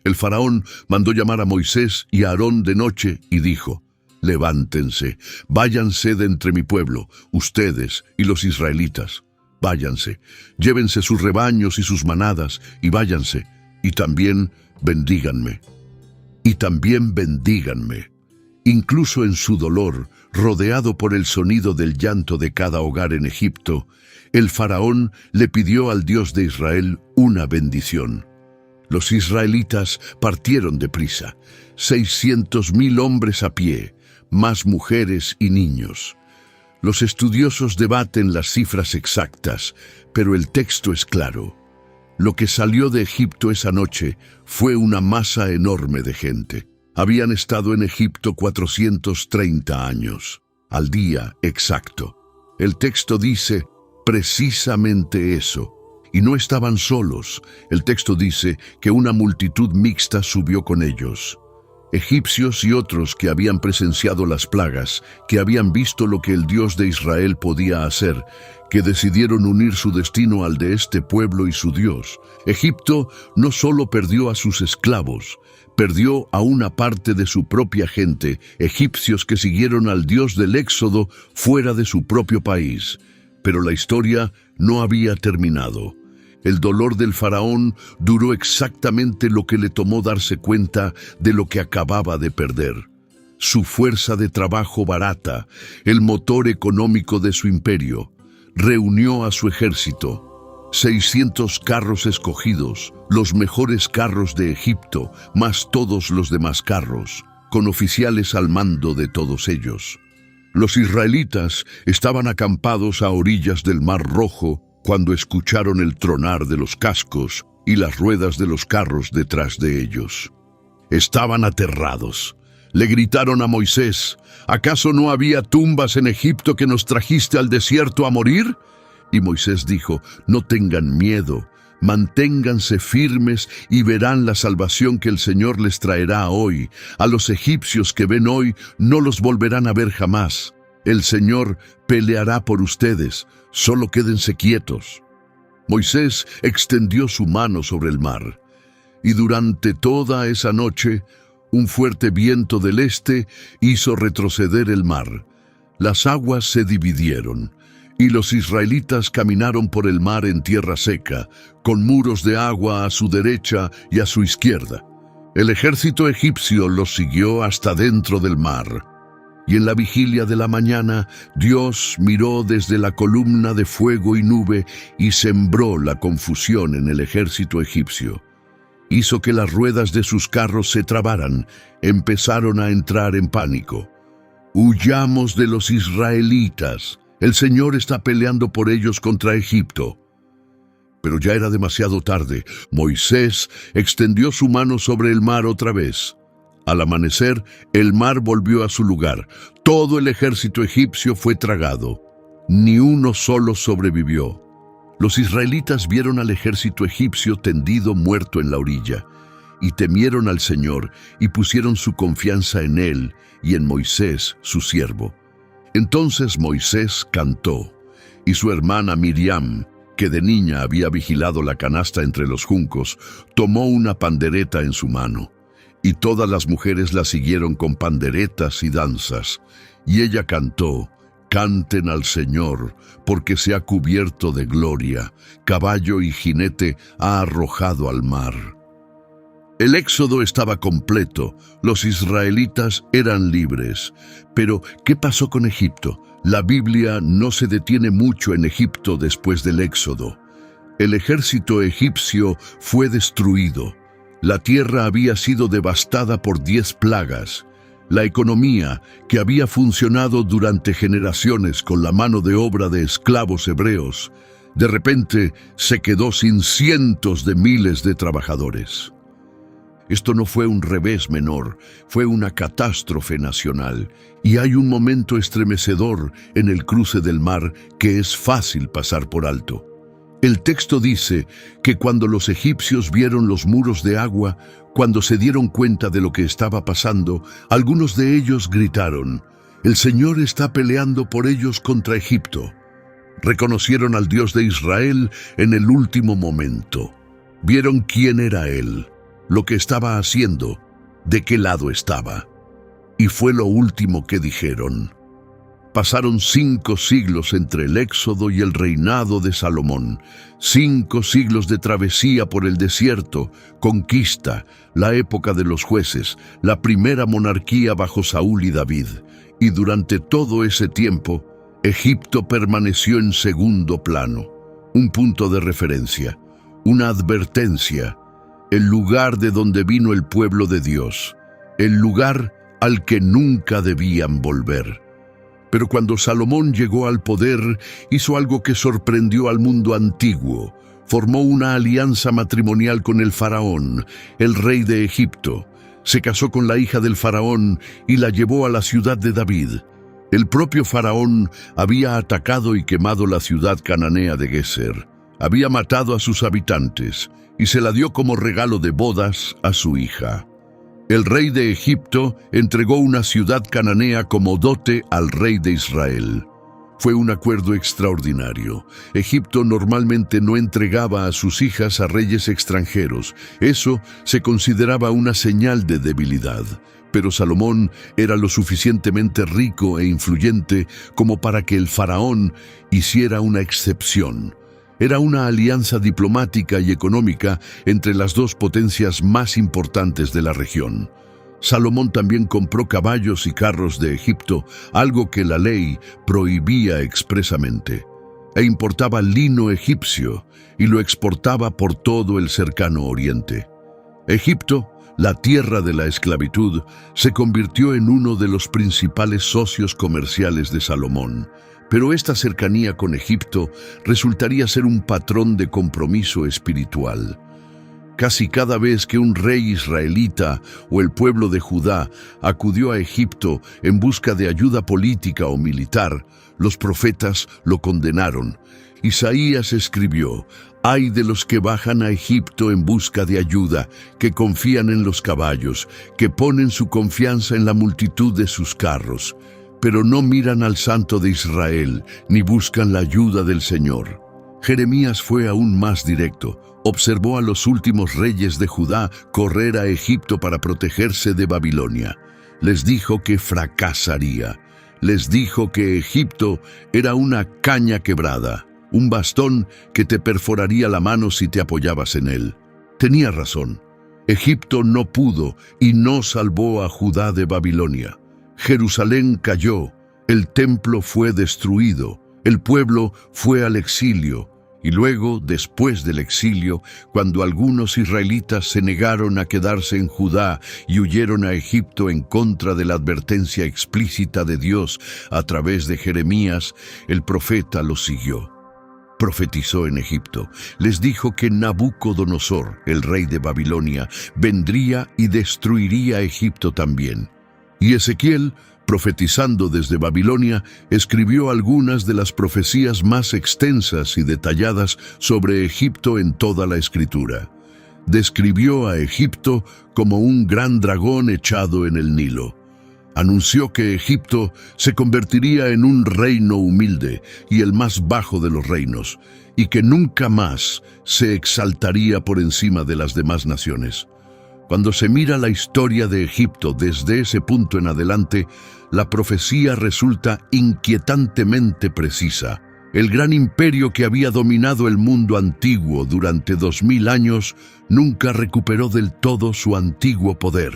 El faraón mandó llamar a Moisés y a Aarón de noche y dijo: «Levántense, váyanse de entre mi pueblo, ustedes y los israelitas. Váyanse, llévense sus rebaños y sus manadas y váyanse, y también bendíganme. Y también bendíganme». Incluso en su dolor, rodeado por el sonido del llanto de cada hogar en Egipto, el faraón le pidió al Dios de Israel una bendición. Los israelitas partieron deprisa, 600.000 hombres a pie, más mujeres y niños. Los estudiosos debaten las cifras exactas, pero el texto es claro. Lo que salió de Egipto esa noche fue una masa enorme de gente. Habían estado en Egipto 430 años, al día exacto. El texto dice precisamente eso. Y no estaban solos. El texto dice que una multitud mixta subió con ellos. Egipcios y otros que habían presenciado las plagas, que habían visto lo que el Dios de Israel podía hacer, que decidieron unir su destino al de este pueblo y su Dios. Egipto no solo perdió a sus esclavos, perdió a una parte de su propia gente, egipcios que siguieron al Dios del Éxodo fuera de su propio país. Pero la historia no había terminado. El dolor del faraón duró exactamente lo que le tomó darse cuenta de lo que acababa de perder. Su fuerza de trabajo barata, el motor económico de su imperio, reunió a su ejército. 600 carros escogidos, los mejores carros de Egipto, más todos los demás carros, con oficiales al mando de todos ellos. Los israelitas estaban acampados a orillas del Mar Rojo cuando escucharon el tronar de los cascos y las ruedas de los carros detrás de ellos. Estaban aterrados. Le gritaron a Moisés: «¿Acaso no había tumbas en Egipto que nos trajiste al desierto a morir?» Y Moisés dijo: «No tengan miedo, manténganse firmes y verán la salvación que el Señor les traerá hoy. A los egipcios que ven hoy no los volverán a ver jamás. El Señor peleará por ustedes, solo quédense quietos». Moisés extendió su mano sobre el mar, y durante toda esa noche, un fuerte viento del este hizo retroceder el mar. Las aguas se dividieron, y los israelitas caminaron por el mar en tierra seca, con muros de agua a su derecha y a su izquierda. El ejército egipcio los siguió hasta dentro del mar. Y en la vigilia de la mañana, Dios miró desde la columna de fuego y nube y sembró la confusión en el ejército egipcio. Hizo que las ruedas de sus carros se trabaran, empezaron a entrar en pánico. «Huyamos de los israelitas, el Señor está peleando por ellos contra Egipto». Pero ya era demasiado tarde. Moisés extendió su mano sobre el mar otra vez. Al amanecer, el mar volvió a su lugar. Todo el ejército egipcio fue tragado. Ni uno solo sobrevivió. Los israelitas vieron al ejército egipcio tendido muerto en la orilla, y temieron al Señor, y pusieron su confianza en Él y en Moisés, su siervo. Entonces Moisés cantó, y su hermana Miriam, que de niña había vigilado la canasta entre los juncos, tomó una pandereta en su mano. Y todas las mujeres la siguieron con panderetas y danzas. Y ella cantó: «Canten al Señor, porque se ha cubierto de gloria. Caballo y jinete ha arrojado al mar». El éxodo estaba completo. Los israelitas eran libres. Pero, ¿qué pasó con Egipto? La Biblia no se detiene mucho en Egipto después del éxodo. El ejército egipcio fue destruido. La tierra había sido devastada por 10 plagas. La economía, que había funcionado durante generaciones con la mano de obra de esclavos hebreos, de repente se quedó sin cientos de miles de trabajadores. Esto no fue un revés menor, fue una catástrofe nacional. Y hay un momento estremecedor en el cruce del mar que es fácil pasar por alto. El texto dice que cuando los egipcios vieron los muros de agua, cuando se dieron cuenta de lo que estaba pasando, algunos de ellos gritaron: «El Señor está peleando por ellos contra Egipto». Reconocieron al Dios de Israel en el último momento. Vieron quién era Él, lo que estaba haciendo, de qué lado estaba. Y fue lo último que dijeron. Pasaron 5 siglos entre el Éxodo y el reinado de Salomón. 5 siglos de travesía por el desierto, conquista, la época de los jueces, la primera monarquía bajo Saúl y David. Y durante todo ese tiempo, Egipto permaneció en segundo plano. Un punto de referencia, una advertencia, el lugar de donde vino el pueblo de Dios, el lugar al que nunca debían volver. Pero cuando Salomón llegó al poder, hizo algo que sorprendió al mundo antiguo. Formó una alianza matrimonial con el faraón, el rey de Egipto. Se casó con la hija del faraón y la llevó a la ciudad de David. El propio faraón había atacado y quemado la ciudad cananea de Geser. Había matado a sus habitantes y se la dio como regalo de bodas a su hija. El rey de Egipto entregó una ciudad cananea como dote al rey de Israel. Fue un acuerdo extraordinario. Egipto normalmente no entregaba a sus hijas a reyes extranjeros. Eso se consideraba una señal de debilidad. Pero Salomón era lo suficientemente rico e influyente como para que el faraón hiciera una excepción. Era una alianza diplomática y económica entre las 2 potencias más importantes de la región. Salomón también compró caballos y carros de Egipto, algo que la ley prohibía expresamente. E importaba lino egipcio y lo exportaba por todo el cercano oriente. Egipto, la tierra de la esclavitud, se convirtió en uno de los principales socios comerciales de Salomón. Pero esta cercanía con Egipto resultaría ser un patrón de compromiso espiritual. Casi cada vez que un rey israelita o el pueblo de Judá acudió a Egipto en busca de ayuda política o militar, los profetas lo condenaron. Isaías escribió: «Ay de los que bajan a Egipto en busca de ayuda, que confían en los caballos, que ponen su confianza en la multitud de sus carros, pero no miran al Santo de Israel, ni buscan la ayuda del Señor». Jeremías fue aún más directo. Observó a los últimos reyes de Judá correr a Egipto para protegerse de Babilonia. Les dijo que fracasaría. Les dijo que Egipto era una caña quebrada, un bastón que te perforaría la mano si te apoyabas en él. Tenía razón. Egipto no pudo y no salvó a Judá de Babilonia. Jerusalén cayó, el templo fue destruido, el pueblo fue al exilio. Y luego, después del exilio, cuando algunos israelitas se negaron a quedarse en Judá y huyeron a Egipto en contra de la advertencia explícita de Dios a través de Jeremías, el profeta los siguió. Profetizó en Egipto. Les dijo que Nabucodonosor, el rey de Babilonia, vendría y destruiría Egipto también. Y Ezequiel, profetizando desde Babilonia, escribió algunas de las profecías más extensas y detalladas sobre Egipto en toda la Escritura. Describió a Egipto como un gran dragón echado en el Nilo. Anunció que Egipto se convertiría en un reino humilde y el más bajo de los reinos, y que nunca más se exaltaría por encima de las demás naciones. Cuando se mira la historia de Egipto desde ese punto en adelante, la profecía resulta inquietantemente precisa. El gran imperio que había dominado el mundo antiguo durante 2000 años nunca recuperó del todo su antiguo poder.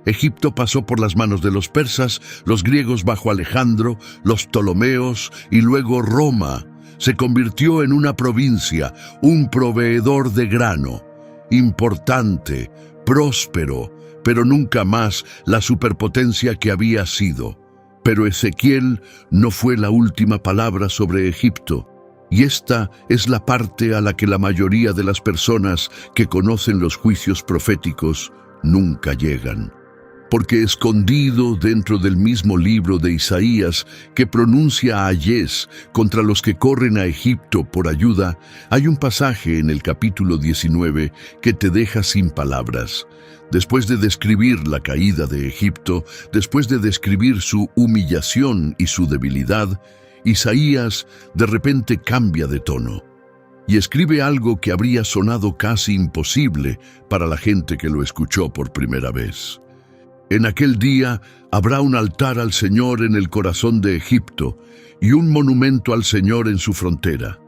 Egipto pasó por las manos de los persas, los griegos bajo Alejandro, los ptolomeos y luego Roma. Se convirtió en una provincia, un proveedor de grano, importante, próspero, pero nunca más la superpotencia que había sido. Pero Ezequiel no fue la última palabra sobre Egipto, y esta es la parte a la que la mayoría de las personas que conocen los juicios proféticos nunca llegan. Porque escondido dentro del mismo libro de Isaías que pronuncia ayes contra los que corren a Egipto por ayuda, hay un pasaje en el capítulo 19 que te deja sin palabras. Después de describir la caída de Egipto, después de describir su humillación y su debilidad, Isaías de repente cambia de tono y escribe algo que habría sonado casi imposible para la gente que lo escuchó por primera vez. En aquel día habrá un altar al Señor en el corazón de Egipto y un monumento al Señor en su frontera.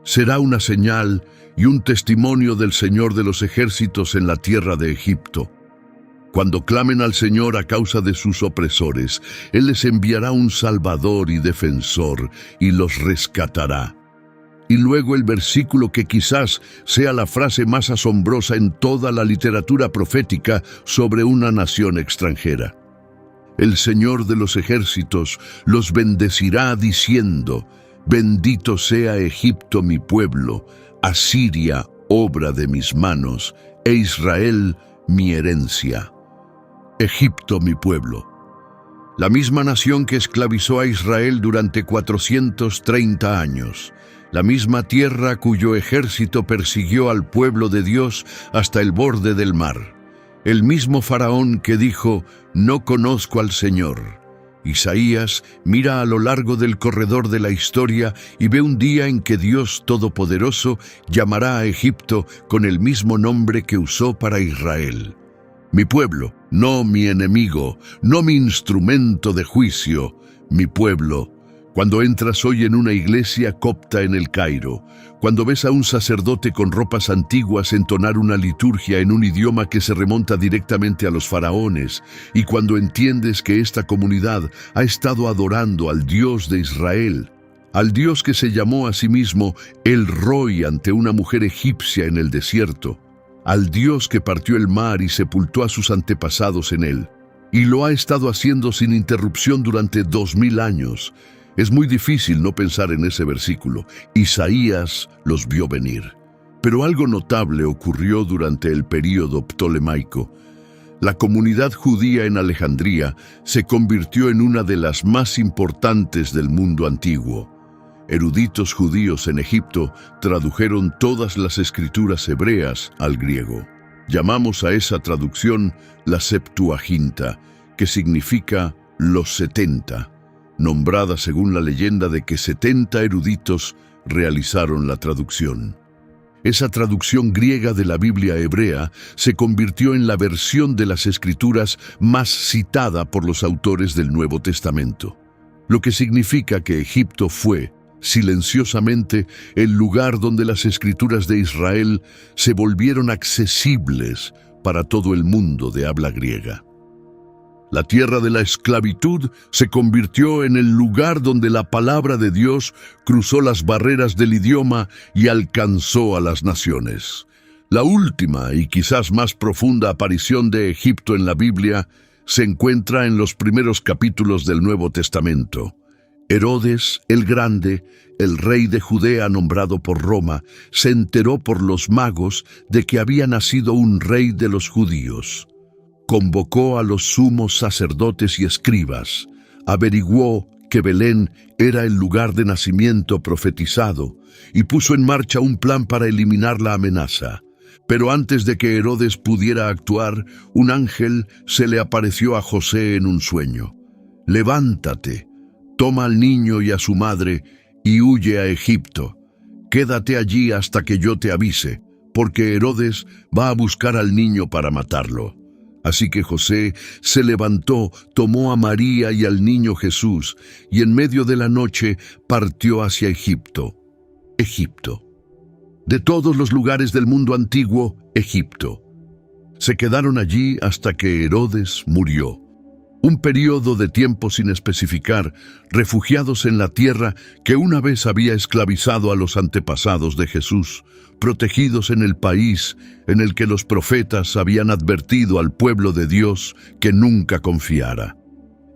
Será una señal y un testimonio del Señor de los ejércitos en la tierra de Egipto. Cuando clamen al Señor a causa de sus opresores, Él les enviará un Salvador y defensor y los rescatará. Y luego el versículo que quizás sea la frase más asombrosa en toda la literatura profética sobre una nación extranjera. El Señor de los ejércitos los bendecirá diciendo: bendito sea Egipto mi pueblo, Asiria obra de mis manos, e Israel mi herencia. Egipto mi pueblo. La misma nación que esclavizó a Israel durante 430 años. La misma tierra cuyo ejército persiguió al pueblo de Dios hasta el borde del mar. El mismo faraón que dijo: no conozco al Señor. Isaías mira a lo largo del corredor de la historia y ve un día en que Dios Todopoderoso llamará a Egipto con el mismo nombre que usó para Israel. Mi pueblo, no mi enemigo, no mi instrumento de juicio, mi pueblo. Cuando entras hoy en una iglesia copta en el Cairo, cuando ves a un sacerdote con ropas antiguas entonar una liturgia en un idioma que se remonta directamente a los faraones, y cuando entiendes que esta comunidad ha estado adorando al Dios de Israel, al Dios que se llamó a sí mismo El Roy ante una mujer egipcia en el desierto, al Dios que partió el mar y sepultó a sus antepasados en él, y lo ha estado haciendo sin interrupción durante 2000 años, es muy difícil no pensar en ese versículo. Isaías los vio venir. Pero algo notable ocurrió durante el período ptolemaico. La comunidad judía en Alejandría se convirtió en una de las más importantes del mundo antiguo. Eruditos judíos en Egipto tradujeron todas las escrituras hebreas al griego. Llamamos a esa traducción la Septuaginta, que significa los 70. Nombrada según la leyenda de que 70 eruditos realizaron la traducción. Esa traducción griega de la Biblia hebrea se convirtió en la versión de las Escrituras más citada por los autores del Nuevo Testamento, lo que significa que Egipto fue, silenciosamente, el lugar donde las Escrituras de Israel se volvieron accesibles para todo el mundo de habla griega. La tierra de la esclavitud se convirtió en el lugar donde la palabra de Dios cruzó las barreras del idioma y alcanzó a las naciones. La última y quizás más profunda aparición de Egipto en la Biblia se encuentra en los primeros capítulos del Nuevo Testamento. Herodes el Grande, el rey de Judea nombrado por Roma, se enteró por los magos de que había nacido un rey de los judíos. Convocó a los sumos sacerdotes y escribas, averiguó que Belén era el lugar de nacimiento profetizado y puso en marcha un plan para eliminar la amenaza. Pero antes de que Herodes pudiera actuar, un ángel se le apareció a José en un sueño. Levántate, toma al niño y a su madre y huye a Egipto. Quédate allí hasta que yo te avise, porque Herodes va a buscar al niño para matarlo. Así que José se levantó, tomó a María y al niño Jesús, y en medio de la noche partió hacia Egipto. Egipto. De todos los lugares del mundo antiguo, Egipto. Se quedaron allí hasta que Herodes murió. Un periodo de tiempo sin especificar, refugiados en la tierra que una vez había esclavizado a los antepasados de Jesús, protegidos en el país en el que los profetas habían advertido al pueblo de Dios que nunca confiara.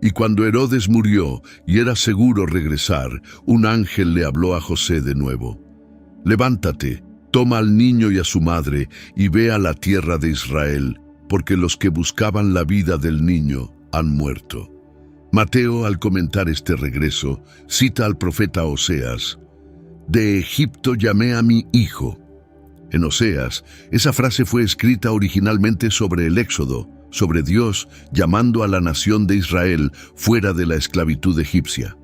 Y cuando Herodes murió y era seguro regresar, un ángel le habló a José de nuevo. Levántate, toma al niño y a su madre y ve a la tierra de Israel, porque los que buscaban la vida del niño han muerto. Mateo, al comentar este regreso, cita al profeta Oseas: «De Egipto llamé a mi hijo». En Oseas, esa frase fue escrita originalmente sobre el Éxodo, sobre Dios llamando a la nación de Israel fuera de la esclavitud egipcia.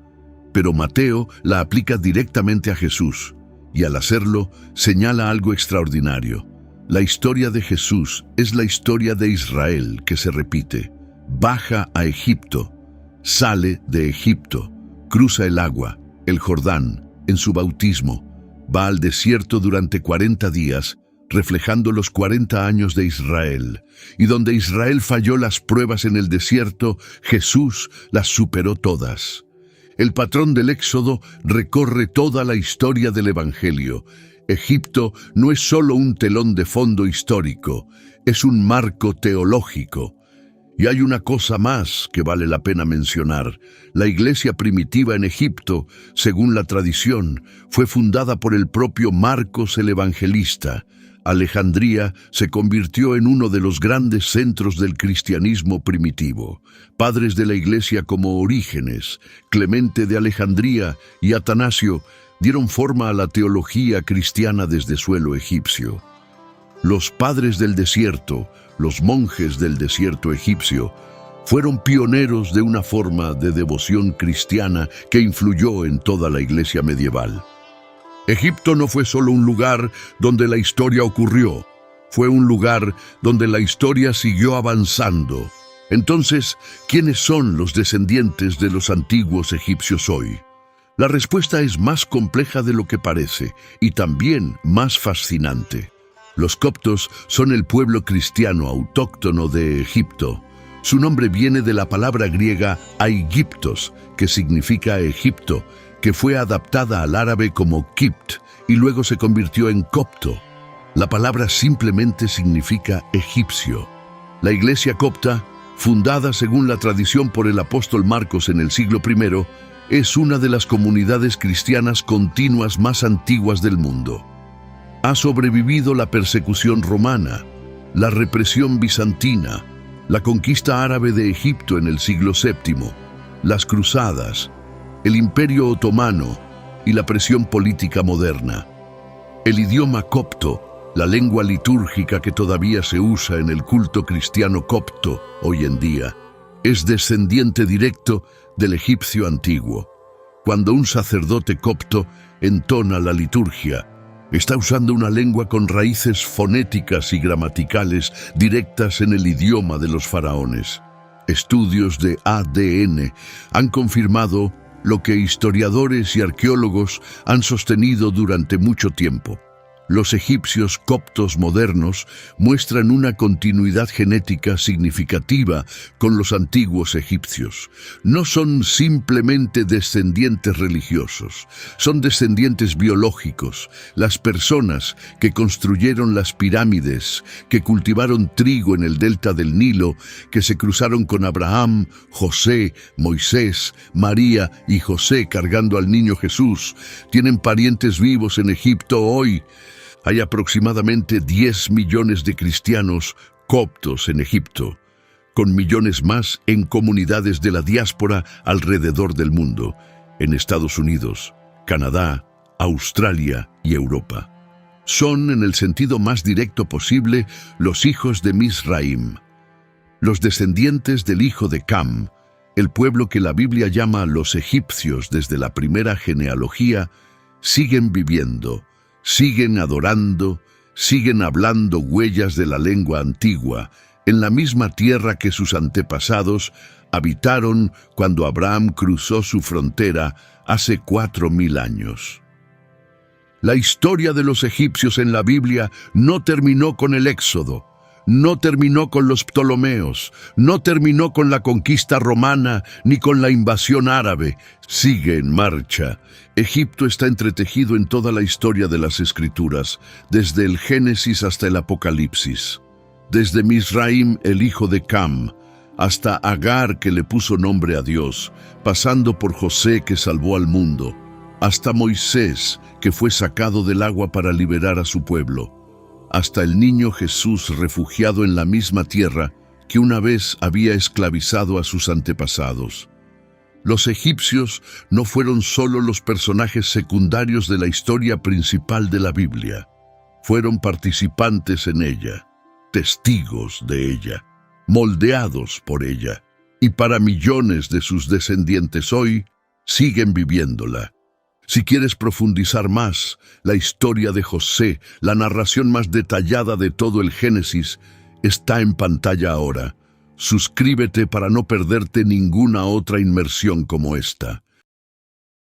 Pero Mateo la aplica directamente a Jesús, y al hacerlo señala algo extraordinario. La historia de Jesús es la historia de Israel que se repite. Baja a Egipto, sale de Egipto, cruza el agua, el Jordán, en su bautismo, va al desierto durante 40 días, reflejando los 40 años de Israel. Y donde Israel falló las pruebas en el desierto, Jesús las superó todas. El patrón del Éxodo recorre toda la historia del Evangelio. Egipto no es solo un telón de fondo histórico, es un marco teológico. Y hay una cosa más que vale la pena mencionar. La iglesia primitiva en Egipto, según la tradición, fue fundada por el propio Marcos el Evangelista. Alejandría se convirtió en uno de los grandes centros del cristianismo primitivo. Padres de la iglesia como Orígenes, Clemente de Alejandría y Atanasio dieron forma a la teología cristiana desde suelo egipcio. Los padres del desierto, los monjes del desierto egipcio, fueron pioneros de una forma de devoción cristiana que influyó en toda la iglesia medieval. Egipto no fue solo un lugar donde la historia ocurrió, fue un lugar donde la historia siguió avanzando. Entonces, ¿quiénes son los descendientes de los antiguos egipcios hoy? La respuesta es más compleja de lo que parece y también más fascinante. Los coptos son el pueblo cristiano autóctono de Egipto. Su nombre viene de la palabra griega Aigiptos, que significa Egipto, que fue adaptada al árabe como Kipt y luego se convirtió en copto. La palabra simplemente significa egipcio. La iglesia copta, fundada según la tradición por el apóstol Marcos en el siglo I, es una de las comunidades cristianas continuas más antiguas del mundo. Ha sobrevivido la persecución romana, la represión bizantina, la conquista árabe de Egipto en el siglo VII, las cruzadas, el Imperio Otomano y la presión política moderna. El idioma copto, la lengua litúrgica que todavía se usa en el culto cristiano copto hoy en día, es descendiente directo del egipcio antiguo. Cuando un sacerdote copto entona la liturgia, está usando una lengua con raíces fonéticas y gramaticales directas en el idioma de los faraones. Estudios de ADN han confirmado lo que historiadores y arqueólogos han sostenido durante mucho tiempo. Los egipcios coptos modernos muestran una continuidad genética significativa con los antiguos egipcios. No son simplemente descendientes religiosos, son descendientes biológicos. Las personas que construyeron las pirámides, que cultivaron trigo en el delta del Nilo, que se cruzaron con Abraham, José, Moisés, María y José cargando al niño Jesús, tienen parientes vivos en Egipto hoy. Hay aproximadamente 10 millones de cristianos coptos en Egipto, con millones más en comunidades de la diáspora alrededor del mundo, en Estados Unidos, Canadá, Australia y Europa. Son, en el sentido más directo posible, los hijos de Misraim, los descendientes del hijo de Cam, el pueblo que la Biblia llama los egipcios desde la primera genealogía, siguen viviendo, siguen adorando, siguen hablando huellas de la lengua antigua, en la misma tierra que sus antepasados habitaron cuando Abraham cruzó su frontera hace 4000 años. La historia de los egipcios en la Biblia no terminó con el Éxodo, no terminó con los Ptolomeos, no terminó con la conquista romana ni con la invasión árabe. Sigue en marcha. Egipto está entretejido en toda la historia de las Escrituras, desde el Génesis hasta el Apocalipsis. Desde Misraim, el hijo de Cam, hasta Agar, que le puso nombre a Dios, pasando por José, que salvó al mundo, hasta Moisés, que fue sacado del agua para liberar a su pueblo, hasta el niño Jesús refugiado en la misma tierra que una vez había esclavizado a sus antepasados. Los egipcios no fueron solo los personajes secundarios de la historia principal de la Biblia. Fueron participantes en ella, testigos de ella, moldeados por ella, y para millones de sus descendientes hoy siguen viviéndola. Si quieres profundizar más, la historia de José, la narración más detallada de todo el Génesis, está en pantalla ahora. Suscríbete para no perderte ninguna otra inmersión como esta.